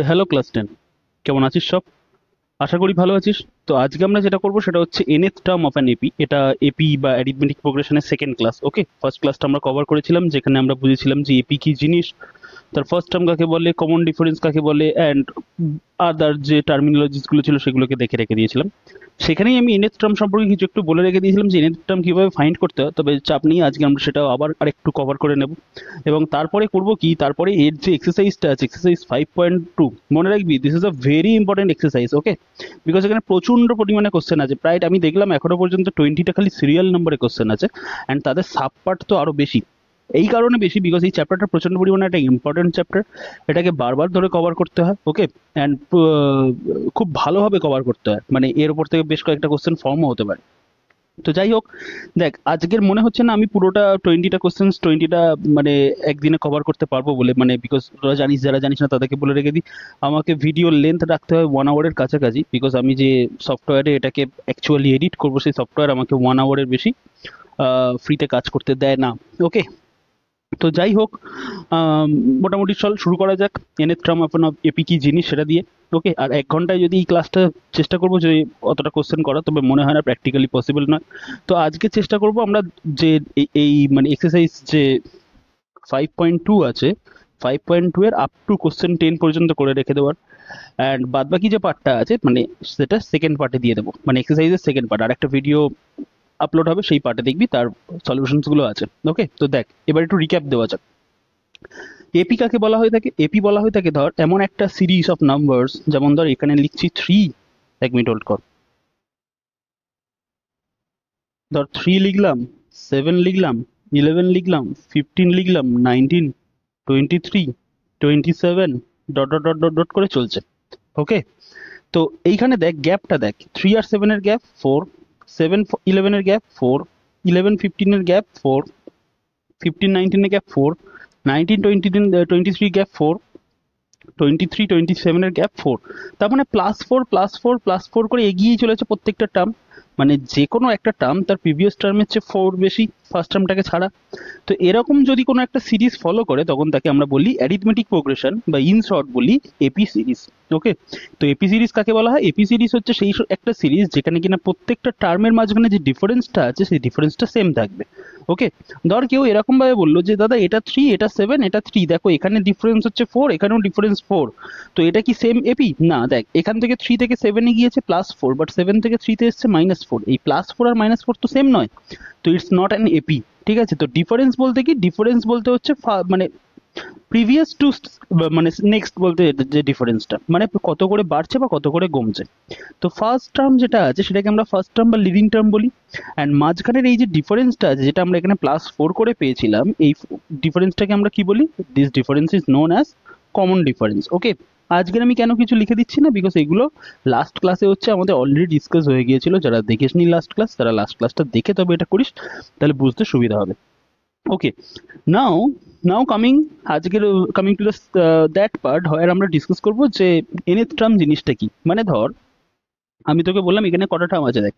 Hello class 10, কেমন আছিস সব? আশা করি ভালো আছিস। তো আজকে আমরা যেটা করবো সেটা হচ্ছে nth term of an AP. এটা এপি বা অ্যারিথমেটিক প্রোগ্রেশনের সেকেন্ড ক্লাস। ওকে, ফার্স্ট ক্লাসটা আমরা কভার করেছিলাম যেখানে আমরা বুঝেছিলাম যে এপি কি জিনিস, তার ফার্স্ট টার্ম কাকে বলে, কমন ডিফারেন্স কাকে বলে, অ্যান্ড আদার যে টার্মিনোলজিসগুলো ছিল সেগুলোকে দেখে রেখে দিয়েছিলাম। সেখানেই আমি nth টার্ম সম্পর্কে কিছু একটু বলে রেখে দিয়েছিলাম যে nth টার্ম কীভাবে ফাইন্ড করতে হয়। তবে চাপ নিয়ে আজকে আমরা সেটাও আবার আরেকটু কভার করে নেব। এবং তারপরে করব কি, তারপরে এর যে এক্সারসাইজটা আছে, এক্সারসাইজ 5.2, মনে রাখবি this is a very important exercise. Okay, because এখানে প্রচণ্ড পরিমাণে কোশ্চেন আছে। প্রায় আমি দেখলাম এখনো পর্যন্ত 20টা খালি সিরিয়াল নম্বরে কোশ্চেন আছে, অ্যান্ড তাদের সাব পার্ট তো আরও বেশি। এই কারণে বেশি বিকজ এই চ্যাপ্টারটা প্রচণ্ড পরিমাণে একটা ইম্পর্টেন্ট চ্যাপ্টার। এটাকে বারবার ধরে কভার করতে হয়। ওকে, অ্যান্ড খুব ভালোভাবে কভার করতে হয়, মানে এর উপর থেকে বেশ কয়েকটা কোশ্চেন ফর্মও হতে পারে। তো যাই হোক, দেখ আজকের মনে হচ্ছে না আমি পুরোটা 20টা কোশ্চেন্স 20টা মানে একদিনে কভার করতে পারবো বলে, মানে বিকজ তোরা জানিস, যারা জানিস না তাদেরকে বলে রেখে দিই, আমাকে ভিডিও লেন্থ রাখতে হয় 1 আওয়ারের কাছাকাছি, বিকজ আমি যে সফটওয়্যারে এটাকে অ্যাকচুয়ালি এডিট করবো সেই সফটওয়্যার আমাকে 1 আওয়ারের বেশি ফ্রিতে কাজ করতে দেয় না। ওকে, তো যাই হোক, মোটামুটি চল শুরু করা যাক nth টার্ম অফ এপি কি জিনিস সেটা দিয়ে। ওকে, আর 1 ঘন্টায় যদি এই ক্লাসটা চেষ্টা করবো যে অতটা কোশ্চেন করা, তবে মনে হয় না প্র্যাকটিক্যালি পসিবল নয়। তো আজকে চেষ্টা করবো আমরা যে এই মানে এক্সারসাইজ যে 5.2 আছে, 5.2 এর আপ টু কোশ্চেন 10 পর্যন্ত করে রেখে দেওয়ার, অ্যান্ড বাদ বাকি যে পার্টটা আছে মানে সেটা সেকেন্ড পার্টে দিয়ে দেবো, মানে এক্সারসাইজের সেকেন্ড পার্ট। আর একটা ভিডিও আপলোড হবে, সেই পার্টে দেখবি তার সলিউশনসগুলো আছে। ওকে, তো দেখ এবার একটু রিক্যাপ দেওয়া যাক। এপি কাকে বলা হয়ে থাকে? এপি বলা হয়ে থাকে ধর এমন একটা সিরিজ অফ নাম্বারস, যেমন ধর এখানে লিখছি 3, 1 মিনিট হোল্ড কর, ধর 3 লিখলাম, 7 লিখলাম, 11 লিখলাম, 15 লিখলাম, 19, 23, 27, dot dot dot dot dot করে চলছে। ওকে, তো এইখানে দেখ গ্যাপটা দেখ, 3 আর 7 এর গ্যাপ 4, 7 11 এর গ্যাপ 4, 11 15 এর গ্যাপ 4, 15 19 এর গ্যাপ 4, 19 20 23 গ্যাপ 4, 23 27 এর গ্যাপ 4। তার মানে +4 +4 +4 করে এগিয়েই চলেছে প্রত্যেকটা টার্ম। মানে যে কোনো একটা টার্ম তার প্রিভিয়াস টার্মের চেয়ে 4 বেশি, ফার্স্ট টার্মটাকে ছাড়া। তো এরকম যদি কোনো একটা সিরিজ ফলো করে তখন তাকে আমরা বলি অ্যারিথমেটিক প্রোগ্রেশন, বা ইন শর্ট বলি এপি সিরিজ। ওকে, তো এপি সিরিজ কাকে বলা হয়? এপি সিরিজ হচ্ছে সেই একটা সিরিজ যেখানে কিনা প্রত্যেকটা টার্মের মাঝখানে যে ডিফারেন্সটা আছে সেই ডিফারেন্সটা সেম থাকবে। ওকে, ধর কেউ এরকম ভাবে বললো যে দাদা এটা 3, এটা 7, এটা 3, দেখো এখানে ডিফারেন্স হচ্ছে 4, এখানেও ডিফারেন্স 4, তো এটা কি সেম এপি? না, দেখ এখান থেকে 3 থেকে 7-এ গিয়েছে +4, বাট 7 থেকে 3-তে এসছে -4, এই +4 আর -4 তো সেম নয়, তো ইটস নট অ্যান এপি। ঠিক আছে, তো ডিফারেন্স বলতে কি? ডিফারেন্স বলতে হচ্ছে মানে প্রিভিয়াস টু, মানে নেক্সট বলতে যে ডিফারেন্সটা, মানে কত করে বাড়ছে বা কত করে কমছে। তো ফার্স্ট টার্ম যেটা আছে সেটাকে আমরা ফার্স্ট টার্ম বা লিডিং টার্ম বলি, অ্যান্ড মাঝখানের এই যে ডিফারেন্সটা আছে যেটা আমরা এখানে +4 করে পেয়েছিলাম, এই ডিফারেন্সটাকে আমরা কি বলি? This difference is known as common difference. Okay, আজকের আমি কেন কিছু লিখে দিচ্ছি না, বিকজ এগুলো লাস্ট ক্লাসে হচ্ছে আমাদের অলরেডি ডিসকাস হয়ে গিয়েছিল। যারা দেখিসনি লাস্ট ক্লাস, তারা লাস্ট ক্লাসটা দেখে তবে এটা করিস, তাহলে বুঝতে সুবিধা হবে। ওকে, নাও নাও আজকের কামিং টু দ্যাট পার্ট হয় আমরা ডিসকাস করবো যে nth টার্ম জিনিসটা কি। মানে ধর আমি তোকে বললাম এখানে কটা টার্ম আছে, দেখ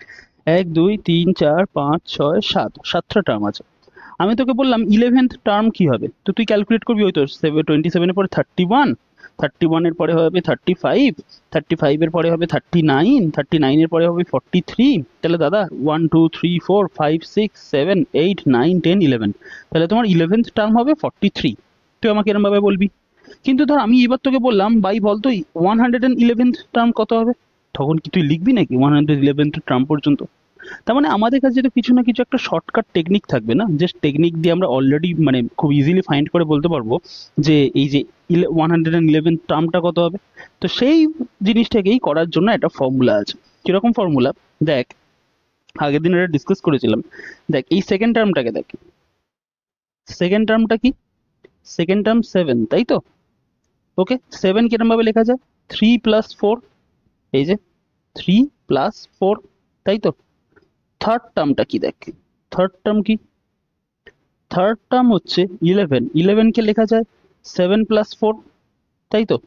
1 2 3 4 5 6 7, 7টা টার্ম আছে। আমি তোকে বললাম 11th টার্ম কি হবে, তো তুই ক্যালকুলেট করবি, ওই তো 27-এর পরে 31, 31-এর পরে হবে 35, 35-এর পরে হবে 39, 39-এর পরে হবে 43। তাহলে দাদা 1 2 3 4 5 6 7 8 9 10 11, তাহলে তোমার 11th টার্ম হবে 43। তুই আমাকে এরম ভাবে বলবি। কিন্তু ধর আমি এবার তোকে বললাম ভাই বলতো 111th টার্ম কত হবে, তখন কি তুই লিখবি নাকি 111th টার্ম পর্যন্ত? তার মানে আমাদের কাছে তো কিছু না কিছু একটা শর্টকাট টেকনিক থাকবে না, যে টেকনিক দিয়ে আমরা অলরেডি মানে খুব ইজিলি ফাইন্ড করে বলতে পারবো যে এই যে 111 টার্মটা কত হবে। তো সেই জিনিসটাকেই করার জন্য একটা ফর্মুলা আছে। কিরকম ফর্মুলা? দেখ আগের দিন এটা ডিসকাস করেছিলাম। দেখ এই সেকেন্ড টার্মটাকে দেখ, সেকেন্ড টার্মটা কি? সেকেন্ড টার্ম 7, তাই তো? ওকে, 7 কিরম ভাবে লেখা যায়? 3 + 4, এই যে 3 + 4, তাই তো? থার্ড টার্মটা কি দেখ, থার্ড টার্ম কি? থার্ড টার্ম হচ্ছে 11, 11কে লেখা যায় 7 + 4, তাই তো?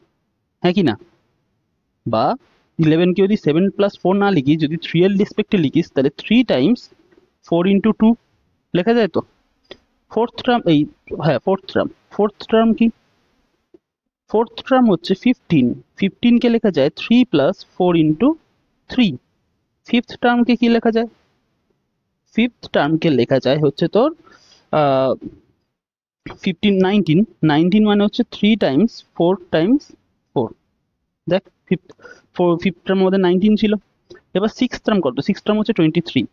হ্যাঁ কি না? বা 11কে যদি 7 + 4 না লিখি, যদি 3 এর রেসপেক্টে লিখিস, তাহলে 3 × 4 × 2 লেখা যায় তো? ফোর্থ টার্ম এই, হ্যাঁ ফোর্থ টার্ম, ফোর্থ টার্ম কি? ফোর্থ টার্ম হচ্ছে 15, 15 কে লেখা যায় 3 প্লাস 4 ইন্টু 3। ফিফথ টার্মকে কি লেখা যায়? ফিফথ টার্মকে লেখা যায় হচ্ছে তোর 15, 19, 19 মানে হচ্ছে 3 টাইমস 4 টাইমস 4। দেখ ফিফথ টার্ম আমাদের 19 ছিল। এবার সিক্স টার্ম কত? সিক্স টার্ম হচ্ছে 23।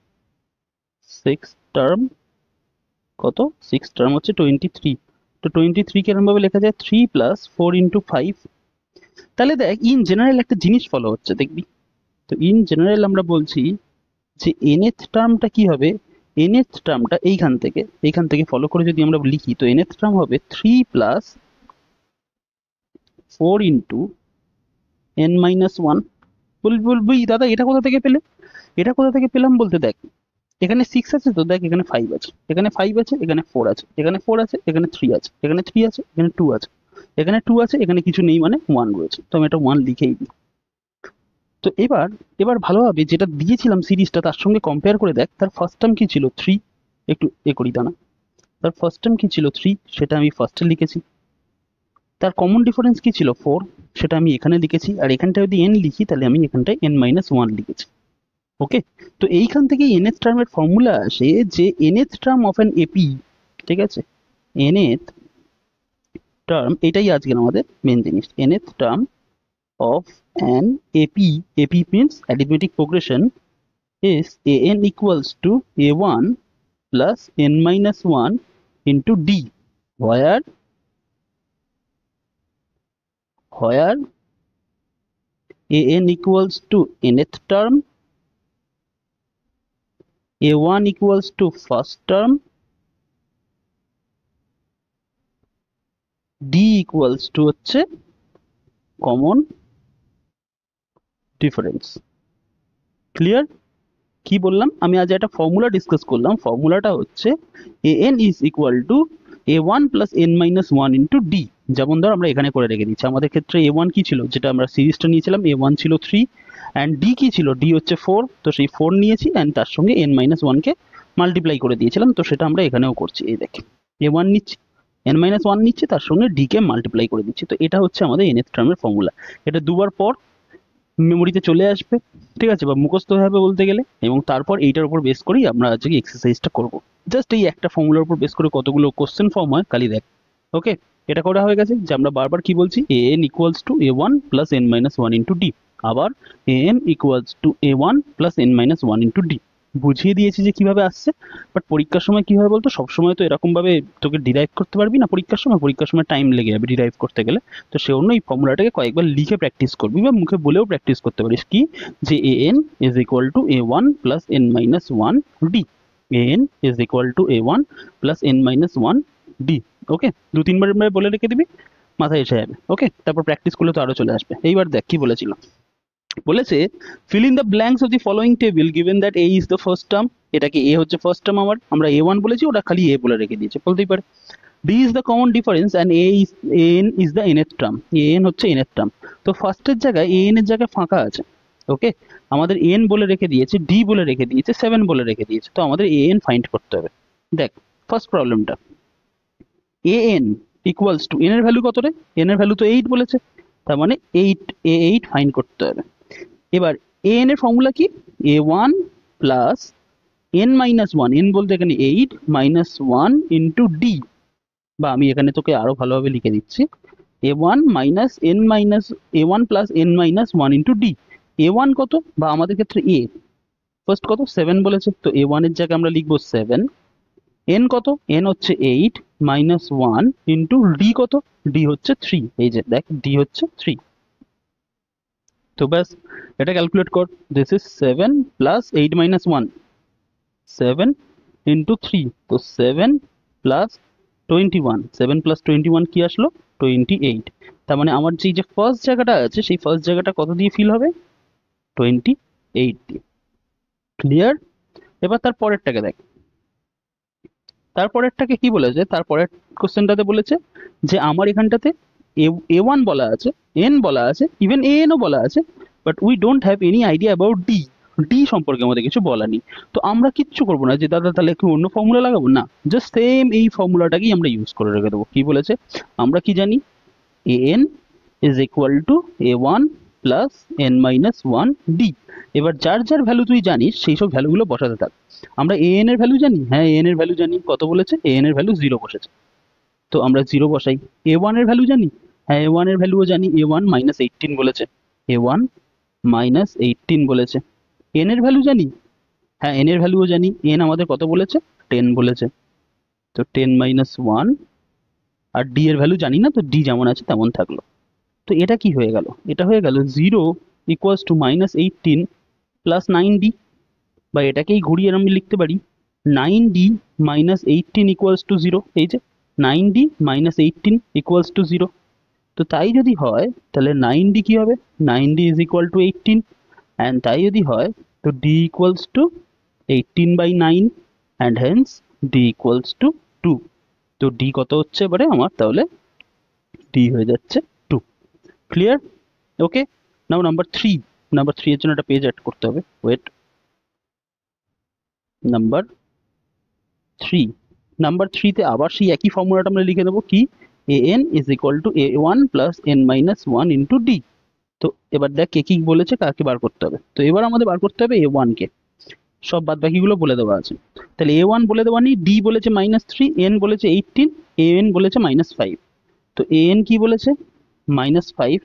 সিক্স টার্ম কত? সিক্স টার্ম হচ্ছে 23। তো 23 কে এরকম ভাবে লেখা যায় 3 প্লাস 4 ইন্টু 5। তাহলে দেখ ইন জেনারেল একটা জিনিস ফলো হচ্ছে, দেখবি। তো ইন জেনারেল আমরা বলছি যে nth টার্মটা কি হবে? nth টার্মটা এইখান থেকে ফলো করে যদি আমরা লিখি, তো nth টার্ম হবে 3 প্লাস 4 ইন্টু n মাইনাস 1। বলবি দাদা এটা কোথা থেকে পেলে? এটা কোথা থেকে পেলাম বলতে, দেখ এখানে 6 আছে, তো দেখ এখানে 5 আছে, এখানে 5 আছে, এখানে 4 আছে, এখানে 4 আছে, এখানে 3 আছে, এখানে 3 আছে, এখানে 2 আছে, এখানে 2 আছে, এখানে কিছু নেই মানে 1 রয়েছে। তো আমি এটা 1 লিখেই দিই। তো এবার ভালোভাবে যেটা দিয়েছিলাম সিরিজটা তার সঙ্গে কম্পেয়ার করে দেখ, তার ফার্স্ট টার্ম কি ছিল 3। একটু করি দাঁড়া। তার ফার্স্ট টার্ম কি ছিল 3, সেটা আমি ফার্স্টে লিখেছি। তার কমন ডিফারেন্স কি ছিল 4, সেটা আমি এখানে লিখেছি। আর এখানটায় যদি n লিখি তাহলে আমি এখানটায় n মাইনাস 1 লিখেছি। ওকে, তো এইখান থেকে nth টার্মের ফর্মুলা আসে যে nth term of an AP, ঠিক আছে, nth টার্ম, এটাই আজকের আমাদের মেন জিনিস। nth term of an AP means arithmetic progression, is an equals to a1 plus n minus 1 into d, where an equals to nth term, a1 equals to first term, d equals to হচ্ছে common difference. Clear? কি বললাম আমি? আজ একটা formula discuss করলাম। ফর্মুলাটা হচ্ছে an is equal to a1 plus n minus 1 into d। যেমন ধর আমরা এখানে করে রেখে দিচ্ছি, আমাদের ক্ষেত্রে a1 কি ছিল, যেটা আমরা সিরিজটা নিয়েছিলাম, a1 ছিল 3 অ্যান্ড d কি ছিল, d হচ্ছে 4। তো সেই 4 নিয়েছি অ্যান্ড তার সঙ্গে n minus 1 কে মাল্টিপ্লাই করে দিয়েছিলাম। তো সেটা আমরা এখানেও করছি। এই দেখ a1 নিচ্ছি, n minus 1 নিচ্ছি, তার সঙ্গে d কে মাল্টিপ্লাই করে দিচ্ছি। তো এটা হচ্ছে আমাদের nth টার্মের ফর্মুলা। এটা দুবার পর মেমোরিতে চলে আসবে, ঠিক আছে, বা মুখস্থ হয়ে যাবে বলতে গেলে। এবং তারপর এইটার উপর বেস করেই আমরা আজকে এক্সারসাইজটা করব। জাস্ট এই একটা ফর্মুলার উপর বেস করে কতগুলো কোশ্চেন ফর্ম হয় খালি দেখ। ওকে, এটা করা হয়ে গেছে যে আমরা বারবার কি বলছি, a N equals to a one plus n minus one into d. আবার a N equals to a one plus n minus one into d. বুঝিয়ে দিয়েছি যে কিভাবে আসছে, বাট পরীক্ষার সময় কি হয় বলতো, সবসময় তো এরকম ভাবে তোকে ডিরাইভ করতে পারবি না। পরীক্ষার সময় টাইম লেগে যাবে ডিরাইভ করতে গেলে। তো সে অন্য এই ফর্মুলাটাকে কয়েকবার লিখে প্র্যাকটিস করবি বা মুখে বলেও প্র্যাকটিস করতে পারিস, কি যে a n is equal to a one plus n minus one d. A n is equal to a one plus n minus one d. Okay, দু তিনবার বলে রেখে দিবি, মাথায় এসে যাবে। ওকে, তারপর প্র্যাকটিস করলে তো আরো চলে আসবে। এইবার দেখ কি বলেছিল, বলেছে fill in the blanks of the following table given that a is the first term। এটা কি a হচ্ছে ফার্স্ট টার্ম, আমরা a1 বলেছি, ওটা খালি a বলে রেখে দিয়েছে, বলতেই পারে। d is the common difference and an is the nth term। an হচ্ছে nth term। তো ফার্স্টের জায়গায় an এর জায়গায় ফাঁকা আছে। ওকে, আমাদের n বলে রেখে দিয়েছে, d বলে রেখে দিয়েছে, 7 বলে রেখে দিয়েছে। তো আমাদের an ফাইন্ড করতে হবে। দেখ ফার্স্ট প্রবলেমটা, an ইকুয়ালস টু, n এর ভ্যালু কত রে? n এর ভ্যালু তো 8 বলেছে, তার মানে 8, a8 ফাইন্ড করতে হবে। এবার an এর ফর্মুলা কি, a1 plus n minus 1, n বলতে এখানে 8 মাইনাস 1 ইন্টু ডি, বা আমি এখানে তোকে আরো ভালোভাবে লিখে দিচ্ছি, a1 minus n minus a1 plus n minus 1 into D. a1 কত, বা আমাদের ক্ষেত্রে a ফার্স্ট কত, 7 বলেছে, তো a1 এর জায়গায় আমরা লিখবো 7। n কত, n হচ্ছে 8 মাইনাস 1 ইন্টু ডি কত, ডি হচ্ছে 3। এই যে দেখ ডি হচ্ছে 3। তো ব্যাস এটা ক্যালকুলেট কর, this is 7 plus 8 minus 1, 7 into 3, তো 7 প্লাস 21, 7 প্লাস 21 কি আসলো, 28। তার মানে আমার যে ফার্স্ট জায়গাটা আছে সেই ফার্স্ট জায়গাটা কত দিয়ে ফিল হবে, 28 দিয়ে। ক্লিয়ার? এবার তার পরেরটাকে দেখ, তারপরেরটাকে কি বলেছে, তারপরের কোশ্চেনটাতে বলেছে যে আমার এখানটাতে a1 বলা আছে, n বলা আছে, ইভেন an ও বলা আছে, but we don't have any idea about D. D সম্পর্কে আমাদের কিছু বলা নেই। তো আমরা কিচ্ছু করবো না যে দাদা তাহলে একটু অন্য ফর্মুলা লাগাবো, না, জাস্ট সেম এই ফর্মুলাটাকেই আমরা ইউজ করে রেখে দেবো। কি বলেছে, আমরা কি জানি, an is equal two a1 plus n minus one D. এবার যার যার ভ্যালু তুই জানিস সেই সব ভ্যালুগুলো বসাতে থাক। আমরা an এর ভ্যালু জানি, হ্যাঁ an এর ভ্যালু জানি, কত বলেছে, an এর ভ্যালু 0 বসেছে, তো আমরা 0 বসাই। a1 এর ভ্যালু জানি, হ্যাঁ a1 এর ভ্যালুও জানি, a1 মাইনাস 18 বলেছে, a1 মাইনাস 18 বলেছে। n এর ভ্যালু জানি, হ্যাঁ n এর ভ্যালুও জানি, n আমাদের কত বলেছে, 10 বলেছে, তো 10 মাইনাস ওয়ান। আর ডি এর ভ্যালু জানি না, তো ডি যেমন আছে তেমন থাকলো। তো এটা কি হয়ে গেল, এটা হয়ে গেল 0 equals to minus 18 plus 9d, বা এটাকেই ঘুরিয়ে আমি লিখতে পারি 9d মাইনাস 18 ইকুয়ালস টু 0। এই যে 9d মাইনাস 18 ইকুয়ালস টু 0। তো তাই যদি হয় তাহলে 9d কি হবে, 9d is equal two 18, and তাই যদি হয় তো d equals two 18/9, and hence d equals two 2। তো d কত হচ্ছে এবারে আমার, তাহলে d হয়ে যাচ্ছে 2। ক্লিয়ার? ওকে, নাও নাম্বার 3। নাম্বার 3 এর জন্য একটা পেজ অ্যাড করতে হবে, ওয়েট। নাম্বার 3, নাম্বার 3 তে আবার সেই একই ফর্মুলাটা আমরা লিখে দেবো, কি, an is equal two a1 plus n minus one into D. তো এবার দেখ কে কি বলেছে, কাকে বার করতে হবে। তো এবার আমাদের বার করতে হবে a1 কে, সব বাদ বাকিগুলো বলে দেওয়া আছে। তাহলে a1 বলে দেওয়া নেই, d বলেছে -3, n বলেছে 18, an বলেছে -5। তো an কি বলেছে, -5,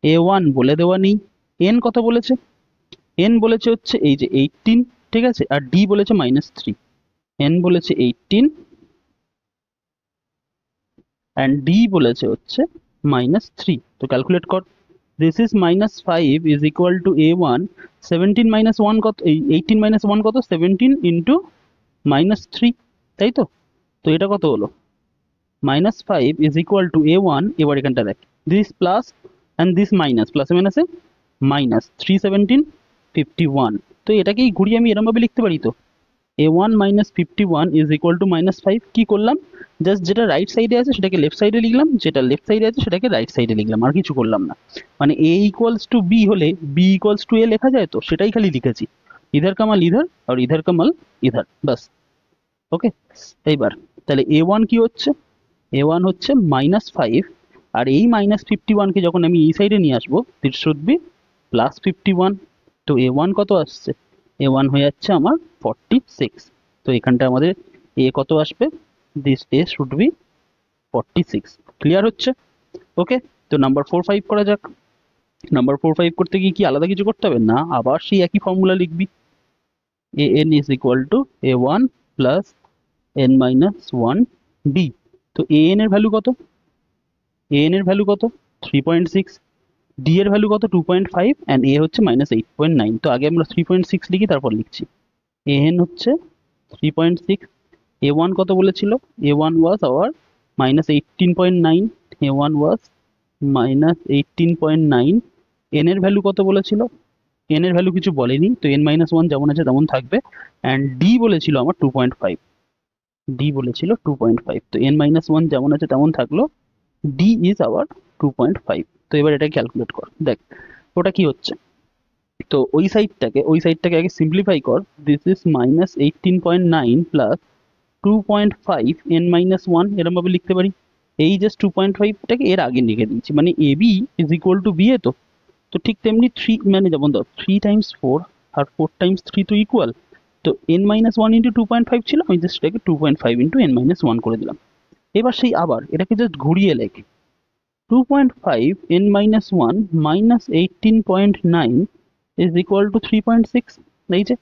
a1 বলে দেওয়া নেই, n কত বলেছে, n বলেছে হচ্ছে এই যে 18, ঠিক আছে, আর d বলেছে -3, n বলেছে 18 অ্যান্ড d বলেছে হচ্ছে -3। তো ক্যালকুলেট কর, this is -5 is equal two a1, 17 minus 1 কত, এই 18 মাইনাস 1 কত, 17 ইন্টু -3, তাই তো। তো এটা কত হলো, -5 ইজ ইকুয়াল টু a1, এবার এখানটা দেখ, this plus and this minus, প্লাসে মাইনাসে মাইনাস, 3 17 51। তো এটাকেই ঘুরিয়ে আমি এরমভাবে লিখতে পারি, তো a1 minus 51 is equal two -5। কি করলাম, জাস্ট যেটা রাইট সাইডে আছে সেটাকে লেফট সাইডে লিখলাম, যেটা লেফট সাইডে আছে সেটাকে রাইট সাইডে লিখলাম, আর কিছু করলাম না। মানে a ইকুয়ালস টু b হলে b ইকুয়ালস টু a লেখা যায়, তো সেটাই খালি লিখেছি, ইধার কামাল ইধার আর ইধার কামাল ইধার, বাস। ওকে, এইবার তাহলে a1 কি হচ্ছে, a1 হচ্ছে -5, আর এই -51 কে যখন আমি এই সাইডে নিয়ে আসবো, দিস শুড বি +51। তো a1 কত আসছে, a1 হয়ে যাচ্ছে আমার 46। তো এখানটা আমাদের a কত আসবে, this a should be 46। Clear হচ্ছে? ওকে, তো নাম্বার 4 5 করা যাক। নাম্বার 4 5 করতে গিয়ে কি আলাদা কিছু করতে হবে না, আবার সেই একই ফর্মুলা লিখবি, an is equal two a1 plus n minus one D. তো an এর ভ্যালু কত, an এর ভ্যালু কত, 3.6, d এর ভ্যালু কত, 2.5, অ্যান্ড a হচ্ছে -8.9। তো আগে আমরা 3.6 লিখি, তারপর লিখছি an হচ্ছে 3.6, a1 কত বলেছিল, a1 was our -18.9, a1 was -18.9। n এর ভ্যালু কত বলেছিল, n এর ভ্যালু কিছু বলেনি, তো n-1 যেমন আছে তেমন থাকবে, অ্যান্ড d বলেছিল আমার 2.5, d বলেছিল 2.5, তো n-1 যেমন আছে তেমন থাকলো, d ইজ আওয়ার 2.5। তো এবার এটা ক্যালকুলেট কর, দেখ ওটা কি হচ্ছে। তো ওই সাইডটাকে আগে সিম্পলিফাই কর, দিস ইজ -18.9 প্লাস 2.5 n-1, এরকম ভাবে লিখতে পারি। এই জাস্ট 2.5টাকে এর আগে লিখে দিচ্ছি, মানে ab is equal two b, তো তো ঠিক তেমনি 3, মানে যেমন ধর 3 টাইমস 4 আর 4 টাইমস 3 তো ইকুয়াল, তো n-1 ইন্টু 2.5 ছিল, আমি জাস্ট এটাকে 2.5 ইন্টু n-1 করে দিলাম। এবার সেই আবার এটাকে জাস্ট ঘুরিয়ে লেখে, 2.5 n-1 minus 18.9 is equal two 3.6। এই যে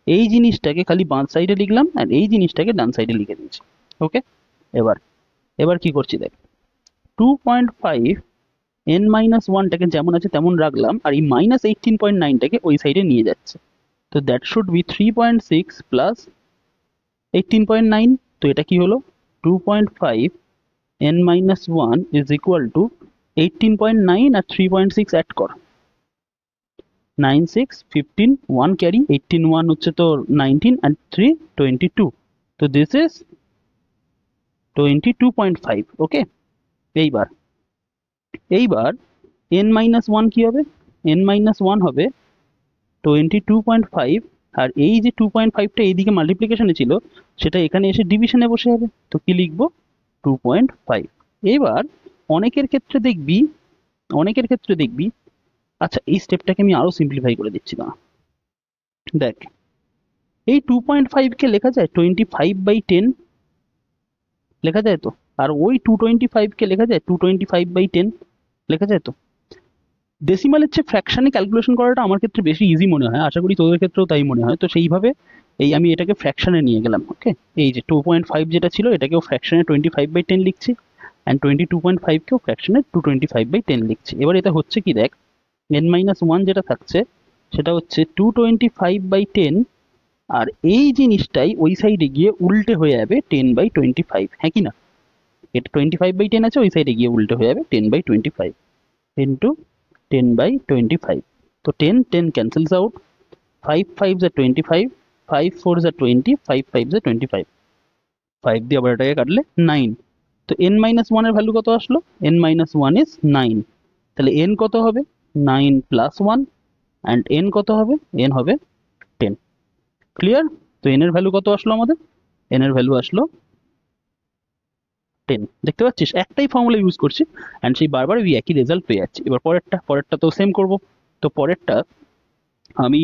এই জিনিসটাকে খালি বাঁ সাইডে লিখলাম, আর এই জিনিসটাকে ডান সাইডে লিখে দিয়েছি। ওকে, এবার এবার কি করছি দেখ, 2.5 n-1টাকে যেমন আছে তেমন রাখলাম, আর এই -18.9টাকে ওই সাইডে নিয়ে যাচ্ছে, তো দ্যাট শুড বি 3.6 প্লাস 18.9। তো এটা কি হলো, 2.5 n-1 ইজ ইকুয়াল টু 18.9 আর 3.6 অ্যাড কর, 9 6 15, 1 ক্যারি, 18 1 হচ্ছে তো 19, and 3 22, তো দিস ইজ 22.5। ওকে, এইবার এইবার n-1 কি হবে, n-1 হবে 22.5, আর এই যে 2.5টা এইদিকে মাল্টিপ্লিকেশনে ছিল সেটা এখানে এসে ডিভিশনে বসে যাবে, তো কি লিখবো, 2.5। এবার অনেকের ক্ষেত্রে দেখবি অনেকের ক্ষেত্রে দেখবি, আচ্ছা এই স্টেপটাকে আমি আরো সিম্পলিফাই করে দিচ্ছি না, দেখ এই 2.5 কে লেখা যায় 25/10, লেখা যায় তো। আর ওই 225 কে লেখা যায় 225/10, লেখা যায় তো। ডেসিমালের চেয়ে ফ্র্যাকশনে ক্যালকুলেশন করাটা আমার ক্ষেত্রে বেশি ইজি মনে হয়, আশা করি তোদের ক্ষেত্রেও তাই মনে হয়। তো সেইভাবে এই আমি এটাকে ফ্র্যাকশনে নিয়ে গেলাম। ওকে, এই যে 2.5 যেটা ছিল এটাকেও ফ্র্যাকশনে 25/10 লিখছি, অ্যান্ড 22.5কেও ফ্র্যাকশনে 225/10 লিখছি। এবার এটা হচ্ছে কি দেখ, n-1 যেটা থাকছে সেটা হচ্ছে 225/10, আর এই জিনিসটাই ওই সাইডে গিয়ে উল্টে হয়ে যাবে 10/25, হ্যাঁ কি না? এটা 25/10 আছে, ওই সাইডে গিয়ে উল্টে হয়ে যাবে 10/25 ইন্টু 10/25। তো 10 cancels out, 5 5s are 25, 5 4s are 20, 5 5s are 25, 5 দিয়ে আবার এটাকে কাটলে 9। তো n-1 এর ভ্যালু কত আসলো? n-1 is 9। তাহলে n কত হবে? 9 plus 1, and n কত হবে? n হবে 10। ক্লিয়ার? তো n এর ভ্যালু কত আসলো আমাদের? n এর ভ্যালু আসলো 10। দেখতে পাচ্ছিস, একটাই ফর্মুলা ইউজ করছি অ্যান্ড সেই বারবার ওই একই রেজাল্ট পেয়ে যাচ্ছি। এবার পরেরটা তো সেম করব। তো পরেরটা আমি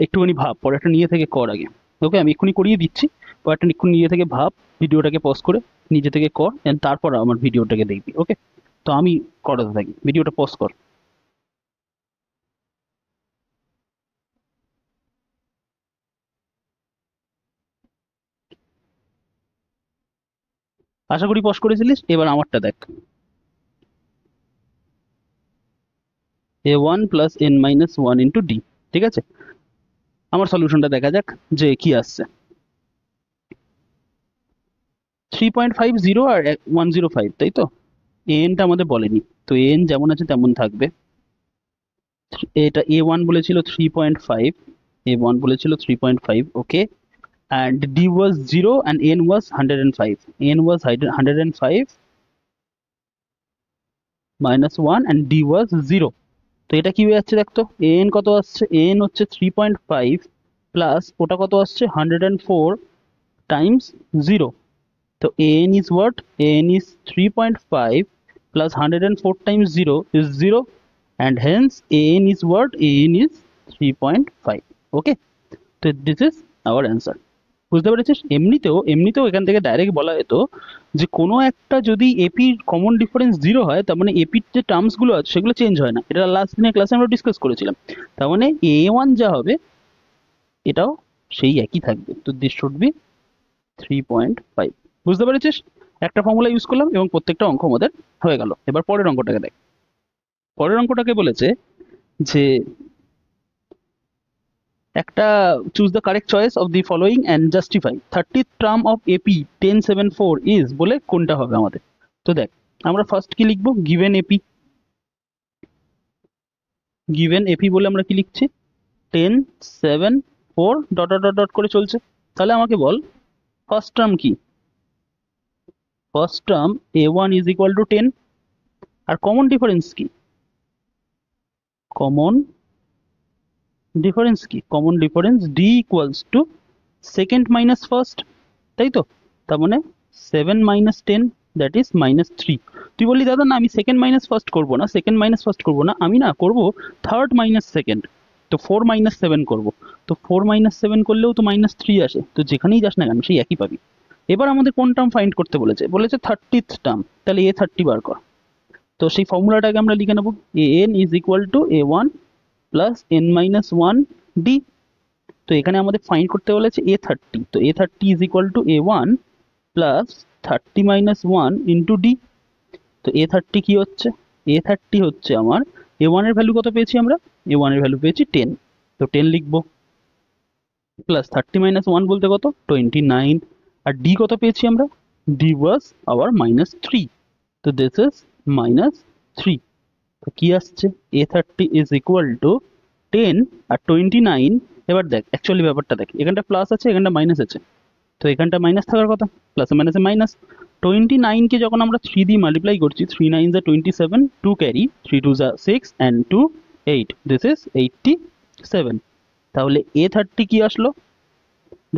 একটুখানি ভাব, পরেরটা নিয়ে থেকে কর আগে। ওকে, আমি এক্ষুনি করিয়ে দিচ্ছি, পরেরটা এক্ষুনি নিজে থেকে ভাব, ভিডিওটাকে পজ করে নিজে থেকে কর, এন্ড তারপর আমার ভিডিওটাকে দেখবি। ওকে, তো আমি করাতে থাকি, ভিডিওটা পজ কর। আশা করি পজ করেছিলিস। এবার আমারটা দেখ, a1 plus n-1 into D. ঠিক আছে, আমার সলিউশনটা দেখা যাক যে কি আসছে। 3.50 আর 105, তাই তো? এনটা আমাদের বলেনি, তো এন যেমন আছে তেমন থাকবে। এটা a1 বলেছিল 3.5, a1 বলেছিল 3.5, ওকে, and d was 0 and n was 105, n was 105 minus 1 and d was 0। তো এটা কি হয়ে যাচ্ছে দেখতো, n কত আসছে? n হচ্ছে 3.5 প্লাস ওটা কত আসছে 104 টাইমস 0। তো an is what? an is 3.5 plus 104 times 0 is 0, and hence an is what? an is 3.5। okay, তো this is our answer। বুঝতে পেরেছিস? এমনিতেও এখান থেকে ডাইরেক্ট বলা যেত যে কোনো একটা যদি এপির কমন ডিফারেন্স 0 হয়, তার মানে এপির যে টার্মস গুলো আছে সেগুলো চেঞ্জ হয় না। এটা লাস্ট দিনের ক্লাসে আমরা ডিসকাস করেছিলাম। তার মানে a1 যা হবে এটাও সেই একই থাকবে। তো দিস শুড বি 3.5। বুঝতে পেরেছিস? একটা ফর্মুলা ইউজ করলাম এবং প্রত্যেকটা অঙ্ক আমাদের হয়ে গেল। এবার পরের অঙ্কটাকে দেখ। পরের অঙ্কটাকে বলেছে যে একটা choose the correct choice of the following and justify 30th term of AP 1074 is, বলে কোনটা হবে আমাদের। তো দেখ, আমরা ফার্স্ট কি লিখবো? গিভেন এপি বলে আমরা কি লিখছি? 1074 ডট ডট ডট ডট করে চলছে। তাহলে আমাকে বল ফার্স্ট টার্ম কি? First term a1 is equal to 10, আর কমন ডিফারেন্স কি? কমন ডিফারেন্স কি? Common difference D equals to second minus first, তাই তো? তার মানে 7 মাইনাস 10, দ্যাট ইজ -3। তুই বললি দাদা না আমি সেকেন্ড মাইনাস ফার্স্ট করবো না, আমি না করবো থার্ড মাইনাস সেকেন্ড। তো 4 মাইনাস 7 করবো। তো 4 মাইনাস 7 করলেও তো -3 আসে, তো যেখানেই যাস না কেন সেই একই পাবি। এবার আমাদের কোন টার্ম ফাইন্ড করতে বলেছে? 30th term. তাহলে a30 বার কর। তো সেই ফর্মুলাটাকে আমরা লিখে নেবো, an is equal two a1 plus n-1 D. তো এখানে আমাদের ফাইন্ড করতে বলেছে a30। তো a30 is equal two a1 plus 30 minus 1 into D. তো a30 কি হচ্ছে? a30 হচ্ছে আমার a1 এর ভ্যালু কত পেয়েছি আমরা? a1 এর ভ্যালু পেয়েছি 10। তো 10 লিখবো, প্লাস 30 মাইনাস 1 বলতে কত? 29। আর ডি কত পেয়েছি আমরা? D was our -3। তো দিস ইজ -3। তো কি আসছে? a30 ইজ ইকুয়াল টু 10 আর 29। এবার দেখ অ্যাকচুয়ালি ব্যাপারটা দেখ, এখানটা প্লাস আছে এখানটা মাইনাস আছে, তো এখানটা মাইনাস থাকার কথা, প্লাসে মাইনাসে মাইনাস। 29কে যখন আমরা 3 দিয়ে মাল্টিপ্লাই করছি, 3 9 যা 27, 2 ক্যারি, 3 2 যা 6 and 2 8, দিস ইজ 87। তাহলে a30 কি আসলো?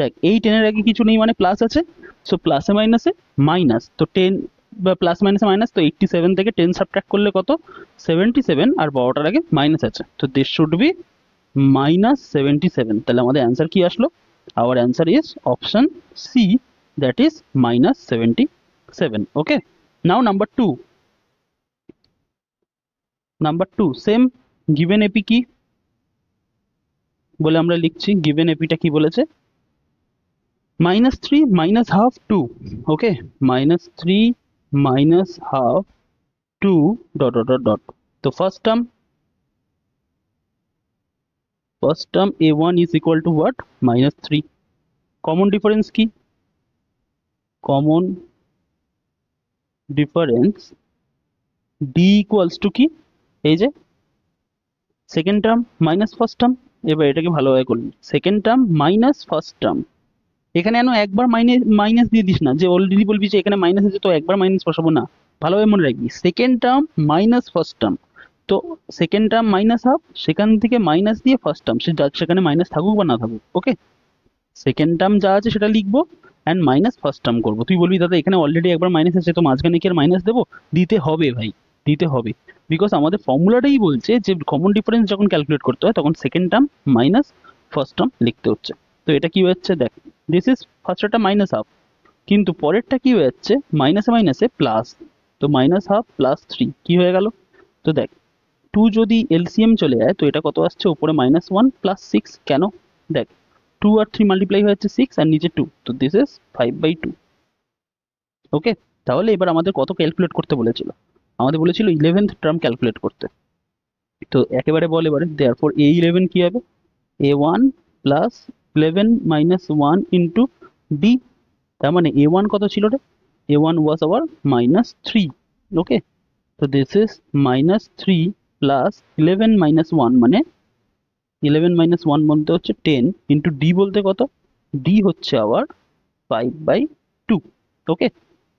দেখ এই 10 এর আগে কিছু নেই মানে প্লাস আছে, সো প্লাসে মাইনাসে মাইনাস। তো 10 বা প্লাস মাইনাস মাইনাস, তো 87 থেকে 10 সাবট্রাক্ট করলে কত? 77, আর বড়টার আগে মাইনাস আছে, তো দিস শুড বি -77। তাহলে আমাদের অ্যান্সার কি আসলো? Our answer is option C, that is -77। Okay, now number two same, given AP কি বলে আমরা লিখছি? গিভেন এপিটা কি বলেছে? -3 -12 2। Okay, -3 -12 2 dot dot dot dot. তো first term a1 is equal to what? -3। Common difference কি? Common difference d equals to কি? এই যে second term minus first term. এবার এটাকে ভালোভাবে করুন, second term minus first term. এখানে যেন একবার মাইনাস দিয়ে দিস না, যে অলরেডি বলবি যে এখানে মাইনাস আছে তো একবার মাইনাস বসাবো না। ভালোভাবে মনে রাখবি, second term minus first term. তো সেকেন্ড টার্ম মাইনাস হাফ, সেখান থেকে মাইনাস দিয়ে ফার্স্ট টার্ম, সেখানে মাইনাস থাকুক বা না থাকুক। ওকে, সেকেন্ড টার্ম যা আছে সেটা লিখবো অ্যান্ড মাইনাস ফার্স্ট টার্ম করবো। তুই বলবি দাদা এখানে অলরেডি একবার মাইনাস আছে, তো মাঝখানে কি আর মাইনাস দেবো? দিতে হবে ভাই, দিতে হবে। বিকজ আমাদের ফর্মুলাটাই বলছে যে কমন ডিফারেন্স যখন ক্যালকুলেট করতে হয় তখন second term minus first term লিখতে হচ্ছে। তো এটা কি হচ্ছে দেখ, দিস ইজ ফার্স্টটা মাইনাস হাফ, কিন্তু পরেরটা কি হয়ে যাচ্ছে? মাইনাসে মাইনাসে প্লাস। তো -1/2 + 3 কি হয়ে গেল? তো দেখ, 2 যদি এলসিএম চলে যায় তো এটা কত আসছে? উপরে -1 + 6। কেন? দেখ, 2 আর 3 মাল্টিপ্লাই হয়ে যাচ্ছে 6, আর নিচে 2, তো দিস ইজ 5/2। ওকে, তাহলে এবার আমাদের কত ক্যালকুলেট করতে বলেছিল? আমাদের বলেছিল 11th টার্ম ক্যালকুলেট করতে। তো একেবারে বল এবারে, দেয়ারফর a11 কি হবে? a1 + 11 - 1 into d। তার মানে a1 কত ছিল রে? a1 was our -3। ওকে, তো দিস ইজ -3 + 11 - 1 মানে 11 - 1 বলতে হচ্ছে 10 ইন্টু d বলতে কত? d হচ্ছে আবার 5/2। ওকে,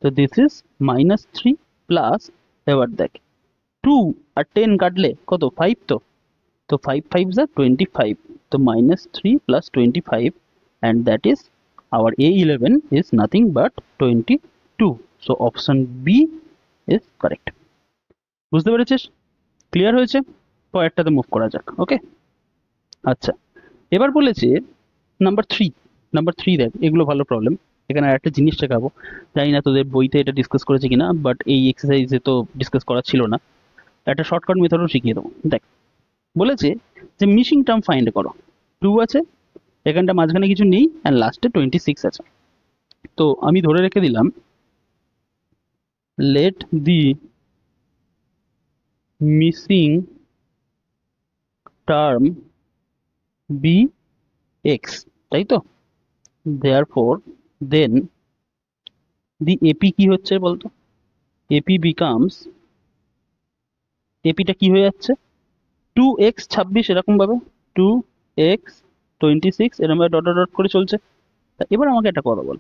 তো দিস ইজ -3 প্লাস, এবার দেখ 2 আর 10 কাটলে কত? 5। তো 5 5 যা 25, তো -3 + 25, and that is our a11 is nothing but 22। so option b is correct। বুঝতে পেরেছিস? ক্লিয়ার হয়েছে? পরেরটাতে মুভ করা যাক। ওকে, আচ্ছা, এবার বলেছে নাম্বার থ্রি দেখ, এগুলো ভালো প্রবলেম। এখানে আর একটা জিনিস শেখাবো, জানি না তোদের বইতে এটা ডিসকাস করেছে কিনা, বাট এই এক্সারসাইজে তো ডিসকাস করা ছিল না। একটা শর্টকাট মেথডও শিখিয়ে দেবো। দেখ, বলেছে যে মিসিং টার্ম ফাইন্ড করো। 2 আছে, এখানটা মাঝখানে কিছু নেই, অ্যান্ড লাস্টে 26 আছে। তো আমি ধরে রেখে দিলাম let the missing term be X, তাই তো? দেয়ারফর দেন দি এপি কি হচ্ছে বলতো? এপি বিকামস, এপিটা কি হয়ে যাচ্ছে? 2x 26 এরকম ভাবে, 2x 26 এরকম ভাবে ডট ডট ডট করে চলছে। তা এবার আমাকে একটা কথা বল,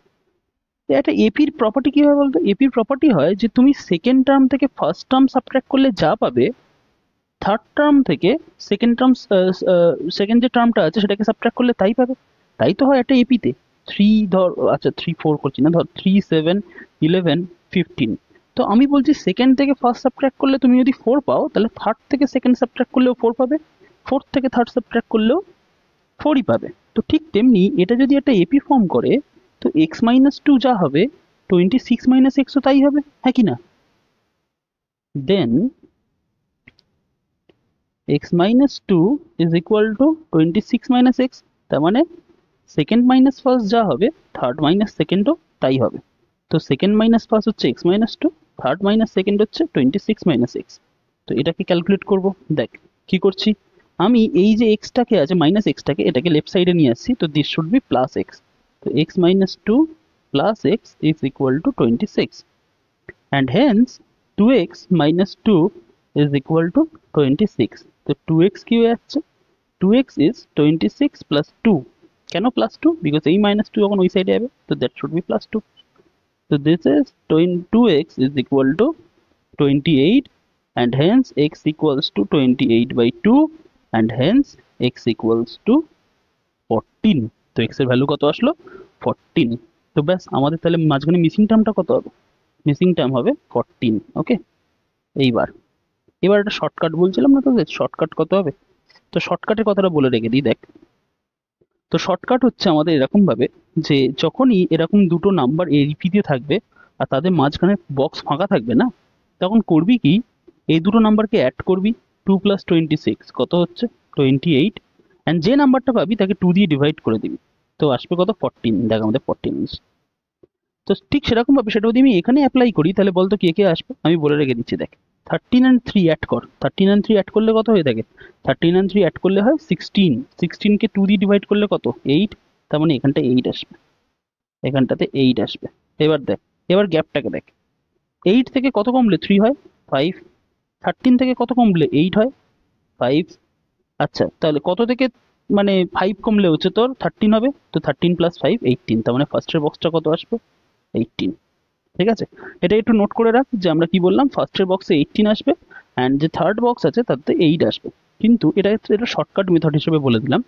একটা এপির প্রপার্টি কি হয় বলতো? এপির প্রপার্টি হয় যে তুমি সেকেন্ড টার্ম থেকে ফার্স্ট টার্ম সাবট্রাক্ট করলে যা পাবে, থার্ড টার্ম থেকে সেকেন্ড যে টার্মটা আছে সেটাকে সাবট্রাক্ট করলে তাই পাবে। তাই তো হয় একটা এপিতে। 3 ধর, আচ্ছা 3 4 করছি না, ধর 3 7 11 15। তো আমি বলছি সেকেন্ড থেকে ফার্স্ট সাবট্রাক্ট করলে তুমি যদি 4 পাও, তাহলে থার্ড থেকে সেকেন্ড সাবট্রাক্ট করলেও 4 পাবে, ফোর্থ থেকে থার্ড সাবট্রাক্ট করলেও 4ই পাবে। তো ঠিক তেমনি এটা যদি একটা এপি ফর্ম করে, তো x-2 যা হবে 26 - x ও তাই হবে, হ্যাঁ কি না? দেন x-2 is equal to 26 - x, তার মানে সেকেন্ড মাইনাস ফার্স্ট যা হবে থার্ড মাইনাস সেকেন্ডও তাই হবে। তো সেকেন্ড মাইনাস ফার্স্ট হচ্ছে x-2, থার্ড মাইনাস সেকেন্ড হচ্ছে 26 - x। তো এটাকে ক্যালকুলেট করব। দেখ কি করছি, আমি এই যে এক্সটাকে আছে মাইনাস এক্সটাকে, এটাকে লেফট সাইডে নিয়ে আসছি, তো this should be plus x. তো x-2 plus x is equal two 26, and hence 2x - 2 is equal to 26। তো 2x কি হয়ে যাচ্ছে? 2x is 26 plus 2। কেন প্লাস 2? বিকজ এই -2 যখন ওই সাইডে যাবে, তো that should be +2। so this is 2x is equal to 28, and hence x equals to 28/2, and hence x equals to 14। তো x এর ভ্যালু কত আসলো? 14। তো ব্যাস, আমাদের তাহলে মাঝখানে মিসিং টার্মটা কত হবে? মিসিং টার্ম হবে 14। ওকে, এইবার এবার একটা শর্টকাট বলছিলাম না তোদের, শর্টকাট কত হবে? তো শর্টকাটের কথাটা বলে রেখে দিই, দেখ। তো শর্টকাট হচ্ছে আমাদের এরকম ভাবে যে যখনই এরকম দুটো নাম্বার এপি দিয়ে থাকবে আর তাদের মাঝখানে বক্স ফাঁকা থাকবে না, তখন করবি কি, এই দুটো নাম্বারকে অ্যাড করবি। 2 + 26 কত হচ্ছে? 28। অ্যান্ড যে নাম্বারটা পাবি তাকে 2 দিয়ে ডিভাইড করে দিবি, তো আসবে কত? 14। দেখ আমাদের 14 আসছে। তো ঠিক সেরকম ভাবে সেটা যদি আমি এখানে অ্যাপ্লাই করি তাহলে বলতো কে কে আসবে, আমি বলে রেখে দিচ্ছি, দেখ। 13 আর 3 অ্যাড কর, 13 আর 3 অ্যাড করলে কত হয়ে থাকে? 13 আর 3 অ্যাড করলে হয় 16। 16কে 2 দিয়ে ডিভাইড করলে কত? 8। তার মানে এখানটা 8 আসবে, এখানটাতে 8 আসবে। এবার দেখ, এবার গ্যাপটাকে দেখ। 8 থেকে কত কমলে 3 হয়? 5। 13 থেকে কত কমলে 8 হয়? 5। আচ্ছা, তাহলে কত থেকে মানে 5 কমলে হচ্ছে তোর 13 হবে, তো 13 + 5 18। তার মানে ফার্স্টের বক্সটা কত আসবে? 18। ঠিক আছে, এটা একটু নোট করে রাখ যে আমরা কি বললাম, ফার্স্টের বক্সে 18 আসবে অ্যান্ড যে থার্ড বক্স আছে তাতে 8 আসবে। কিন্তু এটা শর্টকাট মেথড হিসেবে বলে দিলাম,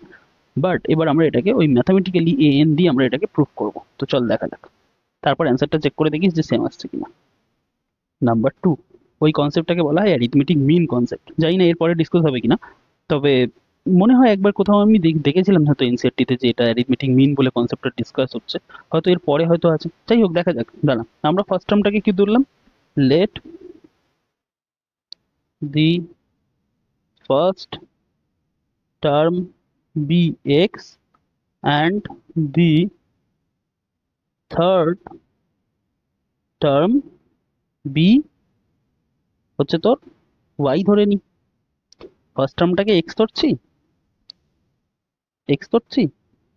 বাট এবার আমরা এটাকে ওই ম্যাথামেটিক্যালি এন দিয়ে আমরা এটাকে প্রুভ করব। তো চল দেখা যাক, তারপর অ্যান্সারটা চেক করে দেখিস যে সেম আসছে কিনা। নাম্বার 2, ওই কনসেপ্টটাকে বলা হয় অ্যারিথমেটিক মিন কনসেপ্ট। জানি না এরপরে ডিসকাস হবে কিনা, তবে মনে হয় একবার কোথাও আমি দেখেছিলাম হয়তো এনসিআরটিতে যে এটা অ্যারিথমেটিক মিন বলে কনসেপ্টটা ডিসকাস হচ্ছে, হয়তো এর পরে হয়তো আছে। যাই হোক, দেখা যাক। দাঁড়া, আমরা ফার্স্ট টার্মটাকে কি ধরলাম? Let the first term be X and the third term be হচ্ছে তোর ওয়াই ধরে নি। ফার্স্ট টার্মটাকে এক্স ধরছি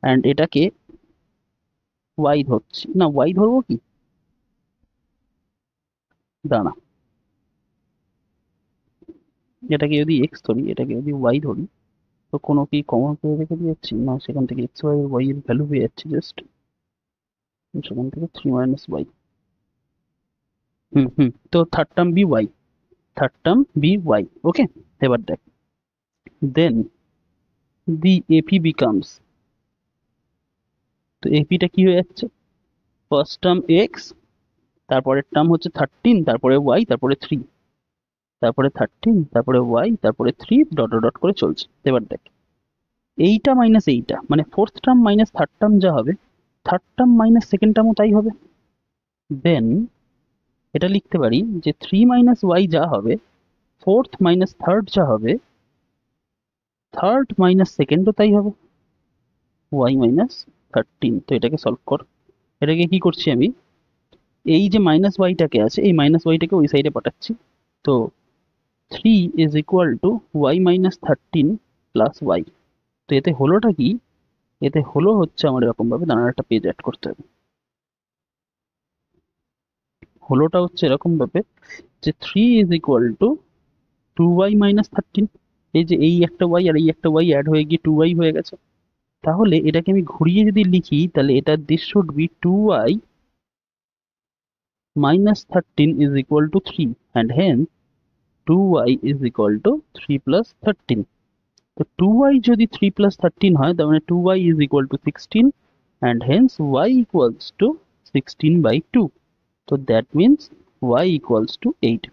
অ্যান্ড এটাকে ওয়াই ধরছি, না ওয়াই ধরবো কি, দাঁড়া, এটাকে যদি এক্স ধরি এটাকে যদি ওয়াই ধরি, তো কোনো কি কমন পেয়ে রেখে দিয়েছি না, সেখান থেকে এক্স ওয়াই ওয়াই এর ভ্যালু পেয়ে যাচ্ছি জাস্ট, সেখান থেকে 3 - y। তো third term b y, third term b y. Okay, এবার দেখ, দেন দি এপি বিকামস, তো এপিটা কি হয়ে যাচ্ছে? ফার্স্ট টার্ম এক্স, তারপরের টার্ম হচ্ছে 13, তারপরে ওয়াই, তারপরে 3, তারপরে 13, তারপরে ওয়াই, তারপরে 3, ডট ডট ডট করে চলছে। এবার দেখ, এইটা মাইনাস এইটা মানে fourth term minus third term যা হবে, থার্ড টার্ম মাইনাস সেকেন্ড টার্মও তাই হবে। দেন এটা লিখতে পারি যে 3 - y যা হবে, ফোর্থ মাইনাস থার্ড যা হবে, থার্ড মাইনাস সেকেন্ডও তাই হবে, y - 13। তো এটাকে সলভ কর। এটাকে কি করছি আমি, এই যে মাইনাস ওয়াইটাকে আছে এই মাইনাস ওয়াইটাকে ওই সাইডে পাঠাচ্ছি। তো 3 = y - 13 প্লাস ওয়াই। তো এতে হলোটা কি, এতে হলো হচ্ছে আমার এরকম ভাবে, দাঁড়ার একটা পেজ অ্যাড করতে হবে। হলোটা হচ্ছে এরকম ভাবে যে 3 = 2y - 13। এই যে এই একটা ওয়াই আর এই একটা ওয়াই অ্যাড হয়ে গিয়ে 2y হয়ে গেছে। তাহলে এটাকে আমি ঘুরিয়ে যদি লিখি তাহলে এটা this should be 2y - 13 = 3 and hence 2y = 3 + 13। তো 2y যদি 3 + 13 হয় তার মানে 2y = 16 and hence y = 16/2। তো দ্যাট মিনস y = 8।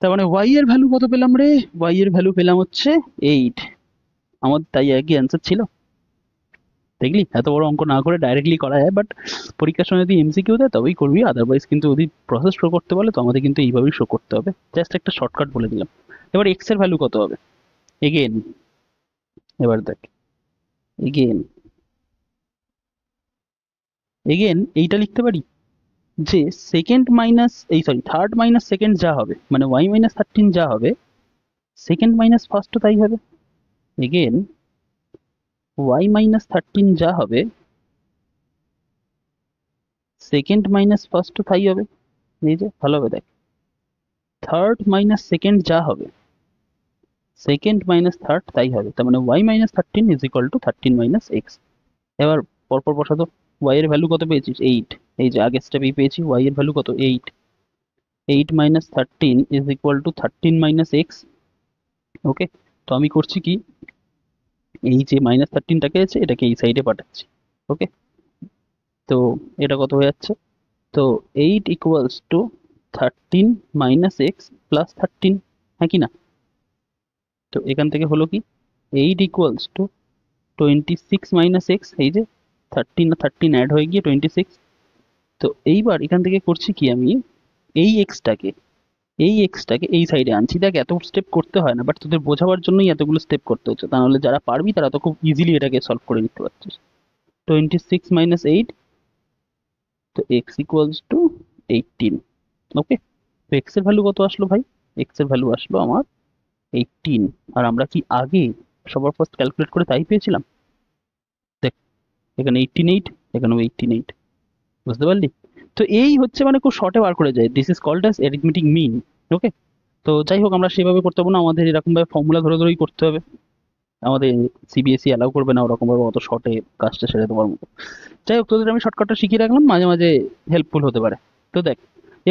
তার মানে y এর ভ্যালু কত পেলাম রে? y এর ভ্যালু পেলাম হচ্ছে 8। আমার তাই একই অ্যান্সার ছিল। দেখলি, এত বড় অঙ্ক না করে ডাইরেক্টলি করা যায়, বাট পরীক্ষার সময় যদি এমসিকিউ দেয় তবেই করবি, আদারওয়াইজ কিন্তু যদি প্রসেস শো করতে বলে তো আমাদের কিন্তু এইভাবেই শো করতে হবে। জাস্ট একটা শর্টকাট বলে দিলাম। এবার এক্স এর ভ্যালু কত হবে? এগেন, এবার দেখ, এগেন এগেন এইটা লিখতে পারি যে সেকেন্ড মাইনাস এই সরি থার্ড মাইনাস সেকেন্ড যা হবে মানে y - 13 যা হবে, সেকেন্ড মাইনাস ফার্স্টও তাই হবে। এগেন y - 13 যা হবে, সেকেন্ড মাইনাস ফার্স্টও তাই হবে। এই যে ভালোভাবে দেখ, থার্ড মাইনাস সেকেন্ড যা হবে, সেকেন্ড মাইনাস থার্ড তাই হবে। তার মানে y - 13 = 13 - x। এবার পরপর বসাতো, y এর ভ্যালু কত পেয়েছিস? 8। এই যে আগের স্টেপেই পেয়েছি y এর ভ্যালু কত? 8। 8 - 13 = 13 - x। ওকে, তো আমি করছি কি, এই যে -13টাকে আছে এটাকে এই সাইডে পাঠাচ্ছি। ওকে, তো এটা কত হয়ে যাচ্ছে? তো 8 equals to 13 minus x plus 13, হ্যাঁ কি না? তো এখান থেকে হলো কি 8 ইকুয়ালস টু 26 মাইনাস এক্স, এই যে 13 অ্যাড হয়ে গিয়ে 26। তো এইবার এখান থেকে করছি কি আমি এই এক্সটাকে এই সাইডে আনছি। দেখ এত স্টেপ করতে হয় না, বাট তোদের বোঝাবার জন্যই এতগুলো স্টেপ করতে হচ্ছে, তাহলে যারা পারবি তারা তো খুব ইজিলি এটাকে সলভ করে নিতে পারছিস। 26 - 8, তো এক্স ইকুয়ালস টু 18। ওকে, তো এক্স এর ভ্যালু কত আসলো ভাই? এক্স এর ভ্যালু আসলো আমার 18। আর আমরা কি আগে সবার ফার্স্ট ক্যালকুলেট করে তাই পেয়েছিলাম? দেখ এখানে 88, এখানেও 88, বুঝতে পারলি? তো এই হচ্ছে মানে খুব শর্টে বার করে যায়, this is called as arithmetic mean. Okay, তো যাই হোক আমরা সেভাবে করতে পারবো না, আমাদের এরকম ভাবে ফর্মুলা ধরে ধরেই করতে হবে। আমাদের সিবিএসই অ্যালাউ করবে না ওরকম ভাবে অত শর্টে কাজটা সেরে দেওয়ার মতো। যাই হোক তোদের আমি শর্টকাটটা শিখিয়ে রাখলাম, মাঝে মাঝে হেল্পফুল হতে পারে। তো দেখ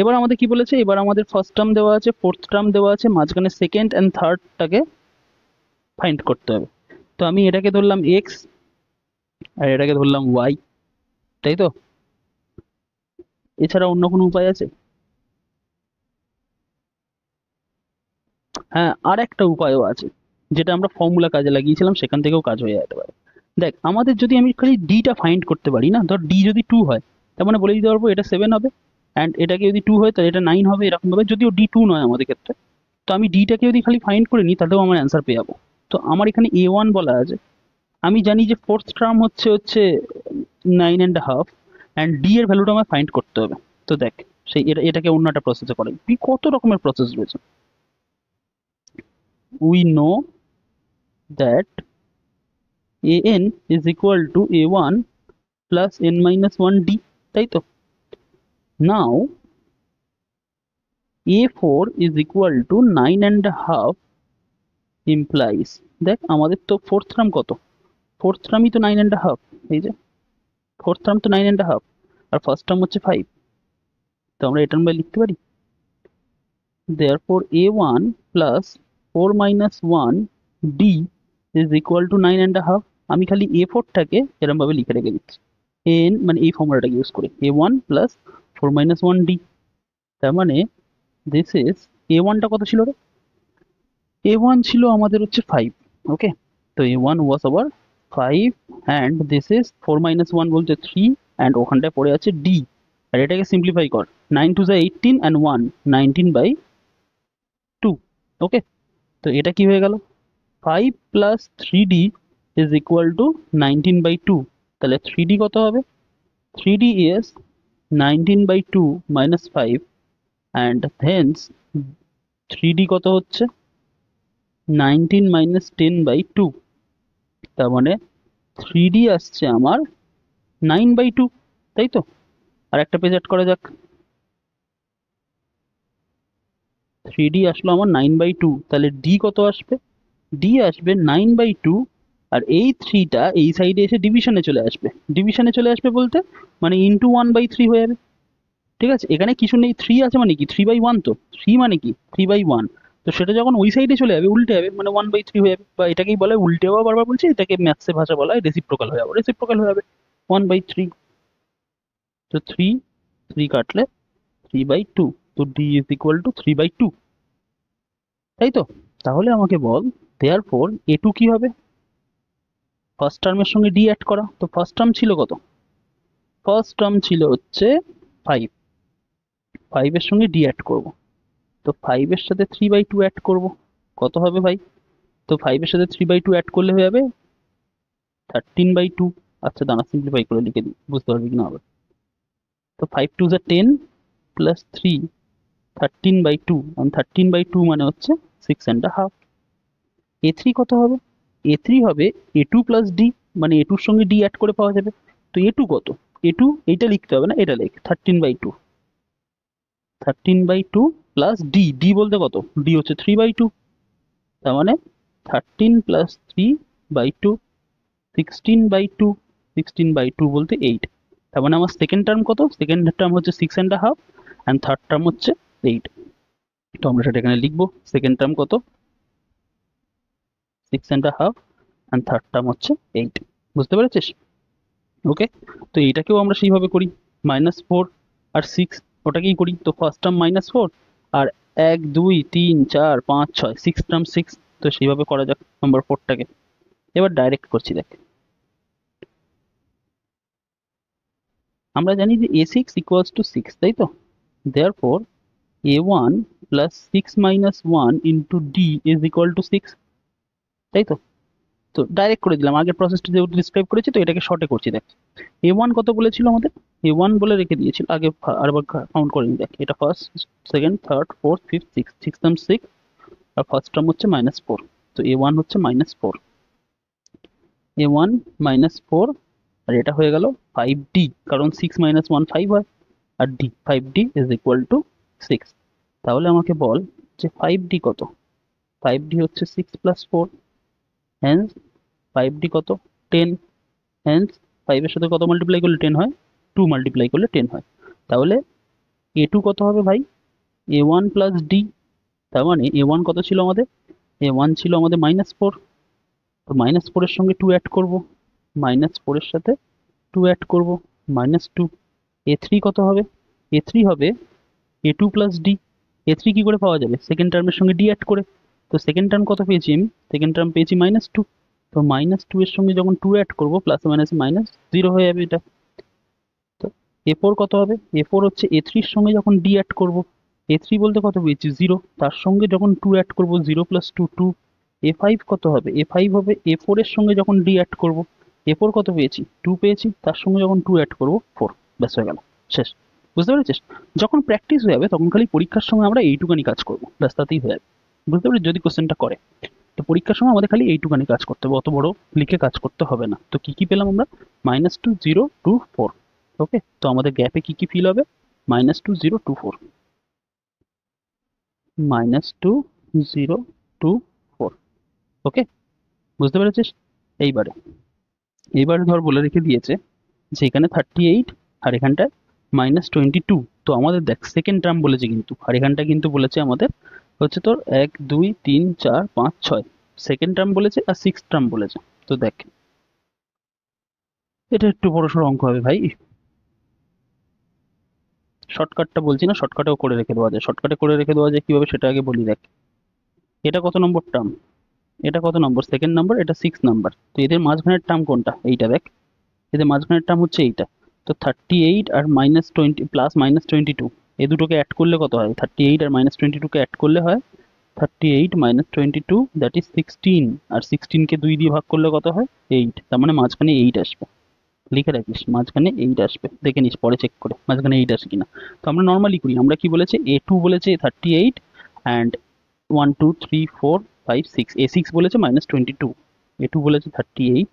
এবার আমাদের কি বলেছে, এবার আমাদের ফার্স্ট টার্ম দেওয়া আছে, ফোর্থ টার্ম দেওয়া আছে, মাঝখানে সেকেন্ড অ্যান্ড থার্ডটাকে ফাইন্ড করতে হবে। তো আমি এটাকে ধরলাম এক্স আর এটাকে ধরলাম ওয়াই, তাই তো? এছাড়া অন্য কোনো উপায় আছে? হ্যাঁ, আর একটা উপায়ও আছে, যেটা আমরা ফর্মুলা কাজে লাগিয়েছিলাম, সেখান থেকেও কাজ হয়ে যেতে পারে। দেখ আমাদের যদি আমি খালি ডিটা ফাইন্ড করতে পারি না, ধর ডি যদি 2 হয়, তার মানে বলে দিতে পারবো এটা 7 হবে, অ্যান্ড এটাকে যদি 2 হয় তাহলে এটা 9 হবে, এরকম ভাবে। যদিও ডি 2 নয় আমাদের ক্ষেত্রে, তো আমি ডিটাকে যদি খালি ফাইন্ড করে নিই তাহলেও আমার অ্যান্সার পেয়ে যাবো। তো আমার এখানে A1 বলা আছে, আমি জানি যে ফোর্থ টার্ম হচ্ছে হচ্ছে 9.5, অ্যান্ড ডি এর ভ্যালুটা আমার ফাইন্ড করতে হবে। তো দেখ সেই এটাকে অন্য একটা প্রসেসে করে, কত রকমের প্রসেস রয়েছে। We know that an is equal to a1 plus n minus 1 d, তাই তো? নাও a4 is equal to 9.5 implies, দেখ আমাদের তো ফোর্থ টার্ম কত, ফোর্থ টার্মই তো 9.5, এই যে ফোর্থ টার্ম তো 9.5 আর ফার্স্ট টার্ম হচ্ছে 5। তো আমরা এটা আমরা লিখতে পারি therefore a1 plus 4 minus 1 d is equal to 9.5। আমি খালি a4 টাকে এরকম ভাবে লিখে রেখে দিচ্ছি, n মানে এই ফর্মুলাটাকে ইউজ করে a1 plus 4 minus 1 d, তার মানে দিস ইজ a1 টা কত ছিল রে? a1 ছিল আমাদের হচ্ছে 5। ওকে, তো a1 was our 5, and this is 4 minus 1 বলতে 3, অ্যান্ড ওখানটায় পড়ে আছে d। আর এটাকে সিম্পলিফাই কর, 9 2 18 অ্যান্ড 1 19/2। ওকে, তো এটা কি হয়ে গেল, 5 plus 3d is equal two 19/2। তাহলে 3d কত হবে? 3d is 19/2 minus 5, and hence 3d কত হচ্ছে 19 minus 10/2। তার মানে 3d আসছে আমার 9/2, তাই তো? আর একটা পেজ অ্যাড করা যাক, 3d আসলো আমার 9/2, তাহলে d কত আসবে? d আসবে 9/2, আর এই 3টা এই সাইডে এসে ডিভিশনে চলে আসবে। ডিভিশনে চলে আসবে বলতে মানে ইন্টু 1/3 হয়ে যাবে। ঠিক আছে, এখানে কিছু নেই, 3 আছে মানে কি 3/1, তো 3 মানে কি 3/1। তো সেটা যখন ওই সাইডে চলে যাবে উল্টে যাবে, মানে 1/3 হয়ে যাবে, বা এটাকেই বলে উল্টে হওয়া। বারবার বলছি, এটাকে ম্যাথসের ভাষা বলা হয় রেসিপ্রোকাল হয়ে যাবে, রেসিপ্রোকাল হয়ে যাবে 1/3। তো 3 3 কাটলে 3/2, তো d ইজ ইকুয়াল টু 3/2, তাই তো? তাহলে আমাকে বল দেয়ারফর a2 কি হবে? ফার্স্ট টার্মের সঙ্গে d অ্যাড করা, তো ফার্স্ট টার্ম ছিল কত? ফার্স্ট টার্ম ছিল হচ্ছে 5, 5 এর সঙ্গে d অ্যাড করব, তো 5 এর সাথে 3/2 অ্যাড করব, কত হবে ভাই? তো 5 এর সাথে 3/2 অ্যাড করলে হয়ে যাবে 13/2। আচ্ছা দাঁড়া সিম্পলিফাই করে লিখে দিই, বুঝতে পারবি কিনা আবার। তো 5 2 যা 10 প্লাস 3 13/2, and 13/2 মানে হচ্ছে 6.5। a3 কত হবে? a3 হবে a2 প্লাস d, মানে a2 এর সঙ্গে d অ্যাড করে পাওয়া যাবে। তো a2 কত? a2 এইটা লিখতে হবে না, এটা লিখ 13/2, 13/2 প্লাস d, d বলতে কত? d হচ্ছে 3/2, তার মানে 13 প্লাস 3/2, 16/2, 16/2 বলতে 8। তার মানে আমার সেকেন্ড টার্ম কত? সেকেন্ড টার্ম হচ্ছে 6.5, অ্যান্ড থার্ড টার্ম হচ্ছে 8। তো আমরা সেটা এখানে লিখবো, সেকেন্ড টার্ম কত 6.5, অ্যান্ড থার্ড টার্ম হচ্ছে 8। বুঝতে পেরেছিস? ওকে, তো এইটাকেও আমরা সেইভাবে করি, -4 আর 6 ওটাকেই করি, তো ফার্স্ট টার্ম -4 আর 1 2 3 4 5 6 6 টার্ম 6, তো সেইভাবে করা যাক নাম্বার 4টাকে। এবার ডাইরেক্ট করছি দেখ, আমরা জানি যে a6 ইকুয়ালস টু 6, তাই তো? Therefore a1 plus 6 minus 1 into d is equal two 6, তাই তো? তো ডাইরেক্ট করে দিলাম, আগের প্রসেসটা যেহেতু ডিসক্রাইব করেছি তো এটাকে শর্টে করছি দেখ। a1 কত বলেছিল আমাদের? a1 বলে রেখে দিয়েছিল আগে, আরেকবার কাউন্ট করে নি দেখ, এটা first second third fourth fifth six, six term 6 আর ফার্স্ট টার্ম হচ্ছে -4, তো a1 হচ্ছে -4, a1 -4 আর এটা হয়ে গেল 5d, কারণ 6 - 1 5 হয়, আর d 5d is equal two 6। তাহলে আমাকে বল যে 5d কত? 5d হচ্ছে 6 প্লাস 4, হ্যান্স 5d কত? 10, হ্যান্স 5 এর সাথে কত মাল্টিপ্লাই করলে 10 হয়? 2 মাল্টিপ্লাই করলে 10 হয়। তাহলে a2 কত হবে ভাই? a1 প্লাস d, তার মানে a1 কত ছিল আমাদের? a1 ছিল আমাদের -4, তো -4 এর সঙ্গে 2 অ্যাড করব, -4 এর সাথে 2 অ্যাড করব, -2। a3 কত হবে? a3 হবে a2 প্লাস d। a3 কি করে পাওয়া যাবে? সেকেন্ড টার্মের সঙ্গে d অ্যাড করে। তো সেকেন্ড টার্ম কত পেয়েছি আমি? সেকেন্ড টার্ম পেয়েছি -2, তো -2 এর সঙ্গে যখন 2 অ্যাড করব প্লাসে মাইনাসে -0 হয়ে যাবে এটা। তো a4 কত হবে? a4 হচ্ছে a3 এর সঙ্গে যখন d অ্যাড করব, a3 বলতে কত পেয়েছি? 0, তার সঙ্গে যখন 2 অ্যাড করব 0 প্লাস 2 2। a5 কত হবে? a5 হবে a4 এর সঙ্গে যখন d অ্যাড করব, a4 কত পেয়েছি? 2 পেয়েছি, তার সঙ্গে যখন 2 অ্যাড করব 4, ব্যাস হয়ে গেল, শেষ। বুঝতে পেরেছিস? যখন প্র্যাকটিস হয়ে যাবে তখন খালি পরীক্ষার সময় আমরা এইটুকানি কাজ করব, ব্যাস তাতেই হয়ে যাবে। বুঝতে পেরেছিস? যদি কোশ্চেনটা করে, তো পরীক্ষার সময় আমাদের খালি এইটুকানি কাজ করতে হবে, অত বড় লিখে কাজ করতে হবে না। তো কি কি পেলাম আমরা? -2 0 2 4। ওকে, তো আমাদের গ্যাপে কি কি ফিল হবে? -2 0 2 4, -2 0 2 4। ওকে, বুঝতে পেরেছিস? এইবারে এইবারে ধর বলে রেখে দিয়েছে যে এখানে 38 আর এখানটায় -22, তো আমাদের দেখ সেকেন্ড টার্ম বলেছে কিন্তু, আর এখানটা কিন্তু বলেছে আমাদের হচ্ছে তোর 1 2 3 4 5 6, সেকেন্ড টার্ম বলেছে আর সিক্স টার্ম বলেছে। তো দেখ এটা একটু বড়সড় অঙ্ক হবে ভাই, শর্টকাটটা বলছি না, শর্টকাটেও করে রেখে দেওয়া যায়, শর্টকাটে করে রেখে দেওয়া যায় কিভাবে সেটা আগে বলি দেখ। এটা কত নম্বর টার্ম? এটা কত নম্বর? সেকেন্ড নাম্বার, এটা 6 নাম্বার। তো এদের মাঝখানের টার্ম কোনটা? এইটা দেখ, এদের মাঝখানের টার্ম হচ্ছে এইটা। তো 38 আর -20 প্লাস -22, এই দুটোকে অ্যাড করলে কত হয়? 38 আর -22 কে অ্যাড করলে হয় 38 -22, দ্যাট ইজ 16, আর 16 কে 2 দিয়ে ভাগ করলে কত হয়? 8, তার মানে মাঝখানে 8 আসবে। লিখে রাখিস, মাঝখানে 8 আসবে, দেখে নিস পরে চেক করে মাঝখানে 8 আসে কিনা। তো আমরা নর্মালি করি, আমরা কি বলেছে? a2 বলেছে 38 অ্যান্ড 1 2 3 4 5 6, a6 বলেছে -22, a2 বলেছে 38,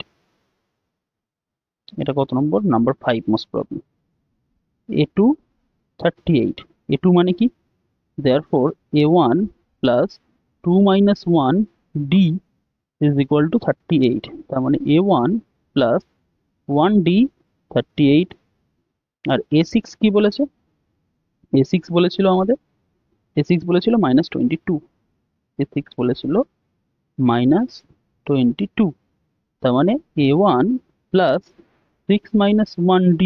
এটা কত নম্বর? Number 5 most probably. a2 38, a2 মানে কি? therefore a1 plus 2 minus 1 d is equal to 38, তার মানে a1 plus 1d 38। আর a6 কি বলেছে? a6 বলেছিল আমাদের, a6 বলেছিল -22, a6 বলেছিল -22, তার মানে a1 plus 6 minus 1d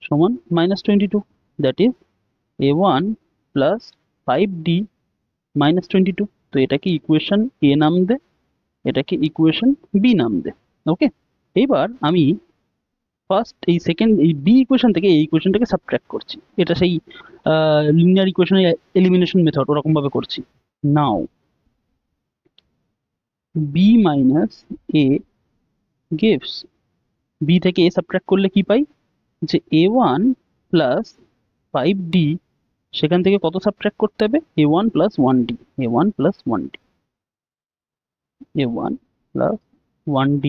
সমান -22, that is a1 plus 5d -22। তো এটাকে ইকুয়েশন এ নাম দে, এটাকে ইকুয়েশন বি নাম দে। ওকে, এবার আমি ফার্স্ট এই সেকেন্ড এই বি ইকুয়েশন থেকে এই ইকুয়েশনটাকে সাবট্রাক্ট করছি, এটা সেই লিনিয়ার ইকুয়েশনের এলিমিনেশন মেথড, ওরকম ভাবে করছি। নাও বি মাইনাস এ গিভস, বি থেকে এ সাবট্রাক্ট করলে কি পাই? যে a1 প্লাস 5d, সেখান থেকে কত সাবট্রাক্ট করতে হবে? a1 plus 1d, a1 plus 1d, a1 plus 1d,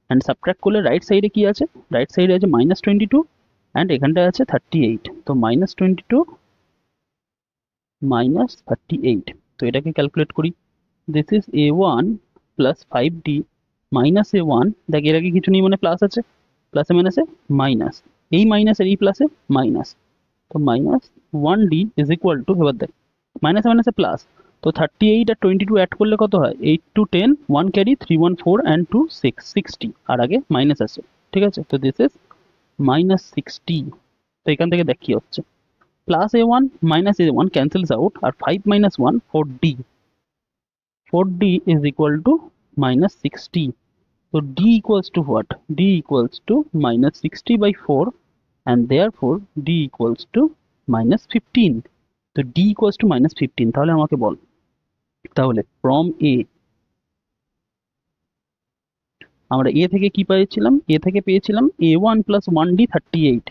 and subtract করলে রাইট সাইডে কি আছে? রাইট সাইডে আছে -22 অ্যান্ড এখানটায় আছে 38, তো -22 -38। তো এটাকে ক্যালকুলেট করি, this is a1 plus 5d minus a1, দেখ এর আগে কিছু নেই মানে প্লাস আছে, প্লাসে মাইনাসে মাইনাস, এই মাইনাসের এই প্লাসে মাইনাস, তো -1d ইজ ইকুয়াল টু, এবার দেখ মাইনাসে মাইনাসে প্লাস, তো 38 আর 22 অ্যাড করলে কত হয়? 8 2 10, 1 ক্যারি 3 1 4 অ্যান্ড 2 6 60, আর আগে মাইনাস আছে, ঠিক আছে? তো দিস ইজ -60। তো এখান থেকে দেখ কি হচ্ছে, plus a1 minus a1 cancels out, R 5 minus 1 4d, 4d is equal to minus 60. So d equals to what? D equals to minus 60 by 4, and therefore d equals to minus 15. So d equals to minus 15. তাহলে আমাকে বল, তাহলে from a আমরা a থেকে কি পেয়েছিলাম? a থেকে পেয়েছিলাম a1 plus 1d 38,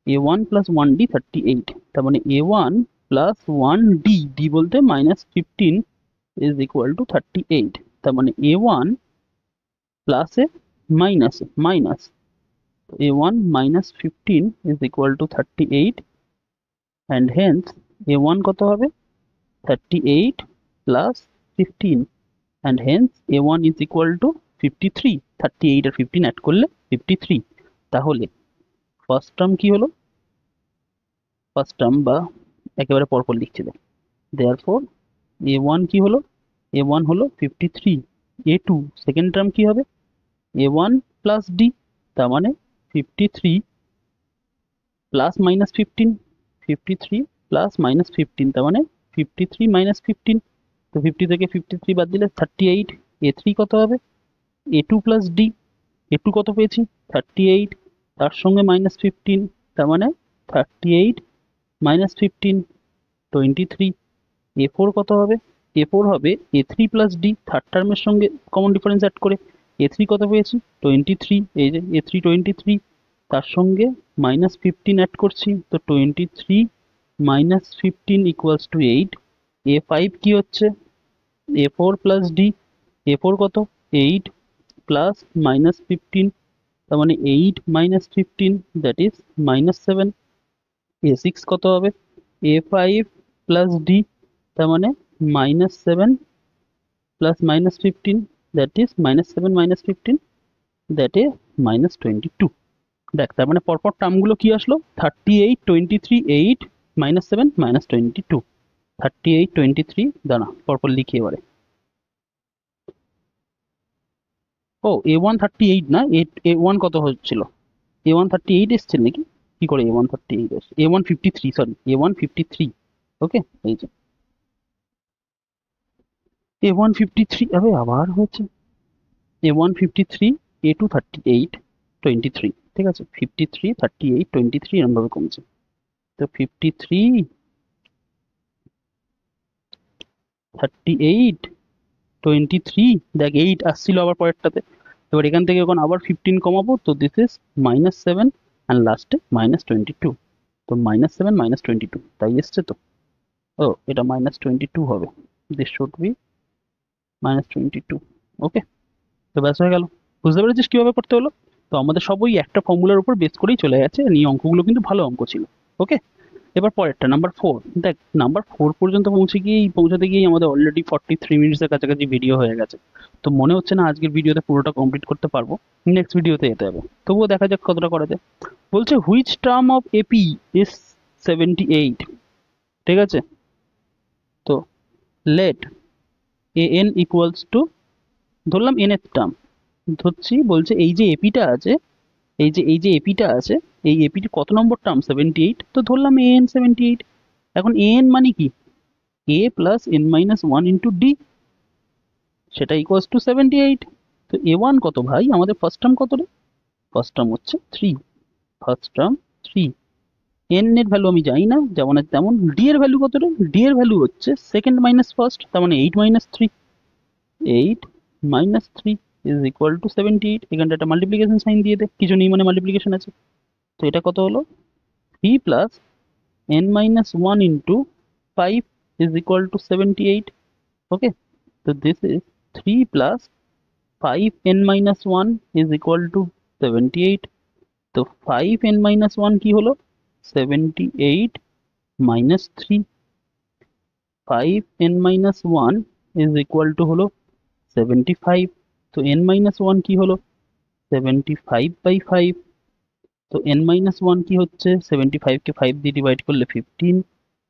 a1 plus 1d 38, তার মানে a1 plus 1d, d বলতে minus 15 is equal to 38, তার মানে a1 plus a minus a1 minus 15 is equal to 38, and hence a1 কত হবে? 38 plus 15, and hence a1 is equal to 53. 38 R 15 add করলে 53। তাহলে first term কি হলো? First term বা একেবারে পরপর লিখছি দেখ, therefore a1 কি হলো? a1 হলো 53, a2 সেকেন্ড টার্ম কি হবে? a1 plus d, তার মানে 53 plus minus 15, 53 plus minus 15, তার মানে 53 minus 15, তো 50 থেকে 53 বাদ দিলে 38, a3 কত হবে? a2 plus d, a2 কত পেয়েছি? 38, তার সঙ্গে minus 15, তার মানে 38 minus 15 23, a4 কত হবে? a4 হবে a3 plus d, থার্ড টার্মের সঙ্গে কমন ডিফারেন্স অ্যাড করে a3 কত পেয়েছি? 23, এই যে a3 23, তার সঙ্গে minus 15 অ্যাড করছি, তো 23 minus 15 equals to 8, a5 কি হচ্ছে? a4 plus d, a4 কত? 8 plus minus 15, তার মানে 8 minus 15, that is minus 7, a6 কত হবে? a5 plus d, তার মানে minus 7 plus minus 15, that is minus 7 minus 15, that is minus 22. দেখ, তার মানে পরপর টার্মগুলো কি আসলো? 38 23 8 minus 7 minus 22, 38 23, দাঁড়া পরপর লিখি এবারে। ও a1 38 না, a1 কত হচ্ছিল? a1 38 এসছে নাকি? কি করে a1 38 এসছে? a1 53, সরি a1 53, ওকে এই যে a1 53, আবে আবার হচ্ছে a1 53, a2 38 23, ঠিক আছে 53 38 23 এরকম ভাবে কমছে, তো 53 38 23, দেখ 8 আসছিল আবার পরেরটাতে, এবার এখান থেকে যখন আবার 15 কমাবো, তো দিস ইজ -7 অ্যান্ড লাস্টে -22, তো -7 -22, তাই এসছে তো। ও এটা -22 হবে, দিস শুড বি -22, ওকে। তো ব্যাস হয়ে গেল। বুঝতে পেরেছিস কিভাবে করতে হলো? তো আমাদের সব ওই একটা ফর্মুলার উপর বেস করেই চলে গেছে, এই অঙ্কগুলো কিন্তু ভালো অঙ্ক ছিল, ওকে। এবার পরেরটা নাম্বার 4, দেখ নাম্বার 4 পর্যন্ত পৌঁছাতে গিয়েই আমাদের অলরেডি 43 মিনিটসের কাছাকাছি ভিডিও হয়ে গেছে, তো মনে হচ্ছে না আজকের ভিডিওতে পুরোটা কমপ্লিট করতে পারবো, নেক্সট ভিডিওতে যেতে হবে, তবুও দেখা যাক কতটা করা যায়। বলছে which term of AP is 78, ঠিক আছে, তো let A N equals to, ধরলাম এন এর টার্ম ধরছি, বলছে এই যে এপিটা আছে, এই যে এপিটা আছে, এই এপিটি কত নম্বর টার্ম? 78, তো ধরলাম এ এন 78, এখন এ এন মানে কি? a plus n minus 1 into D, সেটা ইকুয়ালস টু 78, তো এ ওয়ান কত ভাই? আমাদের ফার্স্ট টার্ম কত রে? ফার্স্ট টার্ম হচ্ছে 3, ফার্স্ট টার্ম 3, এন এর ভ্যালু আমি জানি না, যেমন তেমন। ডি এর ভ্যালু কত রে? ডি এর ভ্যালু হচ্ছে সেকেন্ড মাইনাস ফার্স্ট, তার মানে 8 minus 3, 8 minus 3 is equal two 78, এখানটা একটা মাল্টিপ্লিকেশন সাইন দিয়ে দে, কিছু নেই মানে মাল্টিপ্লিকেশন আছে, তো এটা কত হলো? 3 plus n minus 1 into 5 is equal to 78, okay, so this is 3 plus 5 n minus 1 is equal to 78, so 5 n minus 1 কি হলো? 78 minus 3, 5 n minus 1 is equal to হলো 75, তো n minus 1 কি হলো? 75 by 5, তো n minus 1 কি হচ্ছে? 75 কে 5 দিয়ে ডিভাইড করলে 15,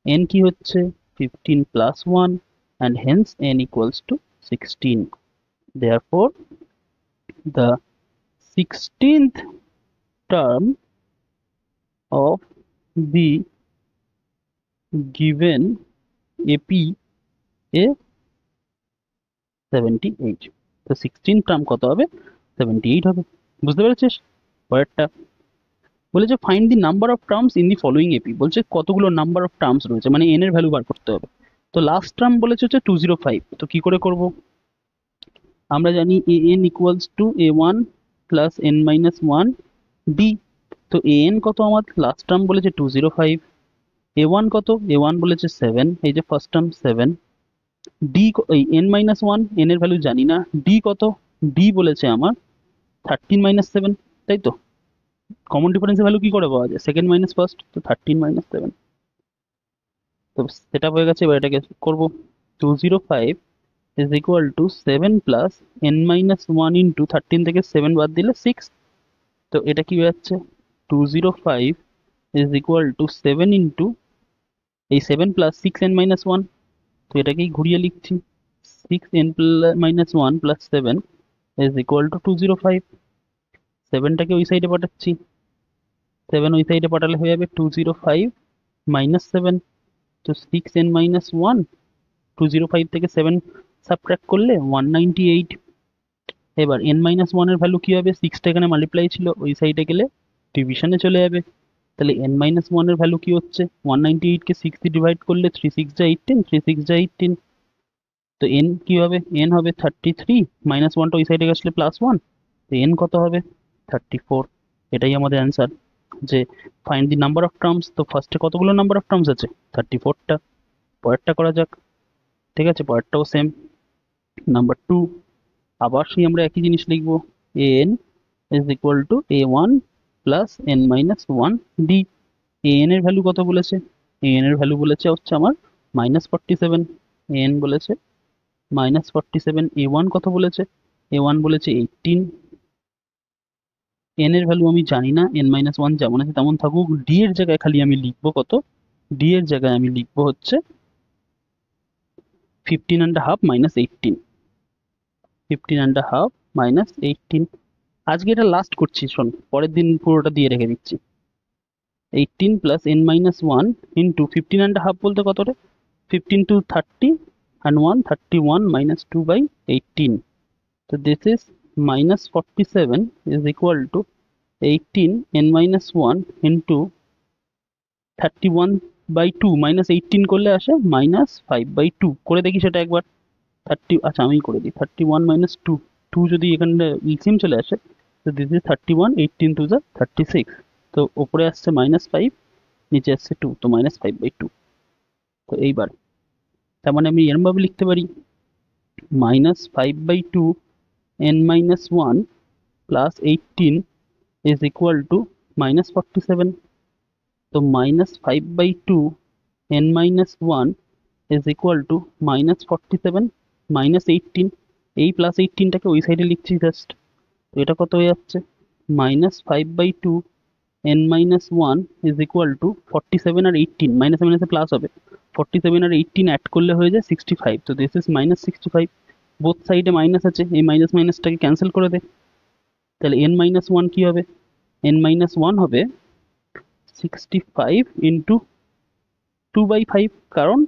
n কি হচ্ছে? 15 plus 1, and hence n equals to 16. Therefore, the 16th term of the given AP এ 78, তো 16 টার্ম কত হবে? 78 হবে। বুঝতে পেরেছিস? পরেরটা বলেছে find the number of terms in the following AP, বলছে কতগুলো নাম্বার অফ টার্মস রয়েছে, মানে এন এর ভ্যালু বার করতে হবে। তো লাস্ট টার্ম বলেছে হচ্ছে 205, তো কি করে করব? আমরা জানি A N equals to a one plus n minus one D. তো এ এন কত আমার? লাস্ট টার্ম বলেছে 205। এ ওয়ান কত? এ ওয়ান বলেছে 7, এই যে ফার্স্ট টার্ম 7। ডি এই এন মাইনাস ওয়ান, এন এর ভ্যালু জানি না। ডি কত? ডি বলেছে আমার 13 - 7, তাই তো? কমন ডিফারেন্সের ভ্যালু কি করে পাওয়া যায়? সেকেন্ড মাইনাস ফার্স্ট, তো 13 - 7। তো সেটা হয়ে গেছে, এবার এটাকে করবো। 205 is equal two 7 plus n minus one into 13 থেকে 7 বাদ দিলে 6। তো এটা কি হয়ে যাচ্ছে? 205 ইজ ইকুয়াল টু 7 ইন্টু এই 7 প্লাস 6n - 1, তো এটাকেই ঘুরিয়ে লিখছি। 6n - 1 plus 7 is equal two 205। 7টাকে ওই সাইডে পাঠাচ্ছি, 7 ওই সাইডে পাঠালে হয়ে যাবে 205 মাইনাস 7। তো 6n - 1, 205 থেকে 7 সাবট্রাক্ট করলে 198। এবার n-1 এর ভ্যালু কি হবে? 6টা এখানে মাল্টিপ্লাই ছিল, ওই সাইডে গেলে ডিভিশনে চলে যাবে। তাহলে n-1 এর ভ্যালু কি হচ্ছে? 198 কে 6 দিয়ে ডিভাইড করলে 3 6 যা 18, 3 6 যা 18। তো n কি হবে? n হবে 33, মাইনাস 1টা ওই সাইডে গেলে প্লাস 1, তো n কত হবে? 34। এটাই আমাদের অ্যান্সার, যে find the number of terms. তো ফার্স্টে কতগুলো নাম্বার অফ টার্মস আছে? 34টা। পরেরটা করা যাক। ঠিক আছে, পরেরটাও সেম। নাম্বার 2, আবার সেই আমরা একই জিনিস লিখবো। an is equal two a1 plus n-1 d। an এর ভ্যালু কত বলেছে? an এর ভ্যালু বলেছে হচ্ছে আমার -47। an বলেছে -47। a1 কত বলেছে? a1 বলেছে 18। n এর ভ্যালু আমি জানি না, n-1 যেমন আছে তেমন থাকুক। d এর জায়গায় খালি আমি লিখবো কত? d এর জায়গায় আমি লিখবো হচ্ছে 15.5 - 18। 15.5 - 18। আজকে এটা লাস্ট করছি, শোন, পরের দিন পুরোটা দিয়ে রেখে দিচ্ছি। 18 প্লাস n-1 ইন্টু 15.5 বলতে কত রে? 15 to 30 and 1 31 minus 2 by 18. So this is -47 is equal to 18 n-1 into 31 by 2 minus 18 করলে আসে -5/2। করে দেখি সেটা একবার। 30, আচ্ছা আমি করে দিই। 31 minus 2, 2 যদি এখানে এলসিএম চলে আসে, তো দিস ইজ 31, 18 to the 36। তো উপরে আসছে -5, নিচে আসছে 2, তো -5/2। তো এইবার তার মানে আমি এরম ভাবে লিখতে পারি -5/2 n-1 plus 18 is equal to -47। তো -5/2 n-1 is equal to -47 -18। এই প্লাস 18টাকে ওই সাইডে লিখছি জাস্ট। তো এটা কত হয়ে যাচ্ছে? -5/2 n-1 is equal to 47 আর 18, মাইনাসে মাইনাসে প্লাস হবে। 47 আর 18 অ্যাড করলে হয়ে যায় 65। তো দিস ইজ -65। বোথ সাইডে মাইনাস আছে, এই মাইনাস মাইনাসটাকে ক্যান্সেল করে দে। তাহলে n-1 কি হবে? n-1 হবে 65 ইন্টু 2/5, কারণ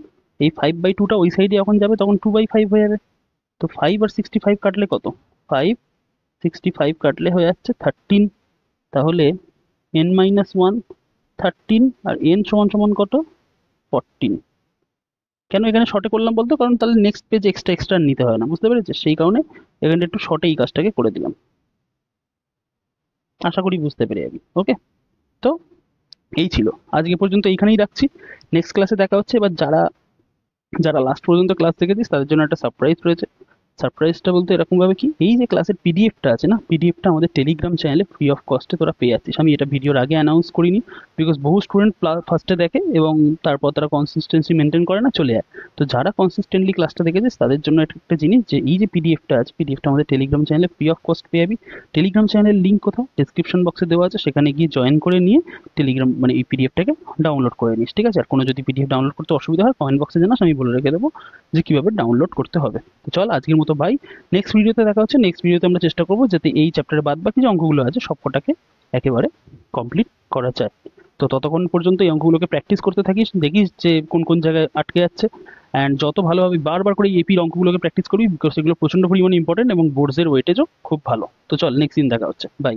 এই 5/2টা ওই সাইডে যখন যাবে তখন 2/5 হয়ে যাবে। তো 5 আর 65 কাটলে কত? 5 65 কাটলে হয়ে যাচ্ছে 13। তাহলে n-1 13 আর n সমান সমান কত? 14। কেন এখানে শর্টে করলাম বলতো? কারণ তাহলে নেক্সট পেজ এক্সট্রা এক্সট্রা নিতে হয় না, বুঝতে পেরেছিস? সেই কারণে এখানে একটু শর্টে এই কাজটাকে করে দিলাম। আশা করি বুঝতে পেরে যাবি। ওকে, তো এই ছিল আজকে পর্যন্ত, এইখানেই রাখছি। নেক্সট ক্লাসে দেখা হচ্ছে। এবার যারা যারা লাস্ট পর্যন্ত ক্লাস দেখেছিস তাদের জন্য একটা সারপ্রাইজ রয়েছে। সারপ্রাইজটা বলতে এরকম ভাবে কি, এই যে ক্লাসের পিডিএফটা আছে না, পিডিএফটা আমাদের টেলিগ্রাম চ্যানেলে ফ্রি অফ কস্টে তোরা পেয়ে যাচ্ছিস। আমি এটা ভিডিওর আগে অ্যানাউন্স করিনি, বিকজ বহু স্টুডেন্ট ফার্স্টে দেখে এবং তারপর তারা কনসিস্টেন্সি মেনটেন করে না, চলে যায়। তো যারা কনসিস্টেন্টলি ক্লাসটা দেখেছিস তাদের জন্য এটা একটা জিনিস, যে এই যে পিডিএফটা আছে, পিডিএফটা আমাদের টেলিগ্রাম চ্যানেলে ফ্রি অফ কস্ট পেয়ে যাবি। টেলিগ্রাম চ্যানেলের লিঙ্ক কোথাও? ডিসক্রিপশন বক্সে দেওয়া আছে, সেখানে গিয়ে জয়েন করে নিয়ে টেলিগ্রাম মানে এই পিডিএফটাকে ডাউনলোড করে নিস, ঠিক আছে? আর কোনো যদি পিডিএফ ডাউনলোড করতে অসুবিধা হয় কমেন্ট বক্সে জানাস, আমি বলে রেখে দেবো যে কীভাবে ডাউনলোড করতে হবে। তো চল আজকের মতো বাই, নেক্সট ভিডিওতে দেখা হচ্ছে। নেক্সট ভিডিওতে আমরা চেষ্টা করবো যাতে এই চ্যাপ্টারে বাদ বাকি যে অঙ্কগুলো আছে সবকটাকে একেবারে কমপ্লিট করা যায়। তো ততক্ষণ পর্যন্ত এই অঙ্কগুলোকে প্র্যাকটিস করতে থাকিস, দেখিস যে কোন কোন জায়গায় আটকে যাচ্ছে। অ্যান্ড যত ভালোভাবে বারবার করে এই এপির অঙ্কগুলোকে প্র্যাকটিস করবি, বিকজ এগুলো প্রচণ্ড পরিমাণে ইম্পর্টেন্ট এবং বোর্ডসের ওয়েটেজও খুব ভালো। তো চল, নেক্সট দিন দেখা হচ্ছে, বাই।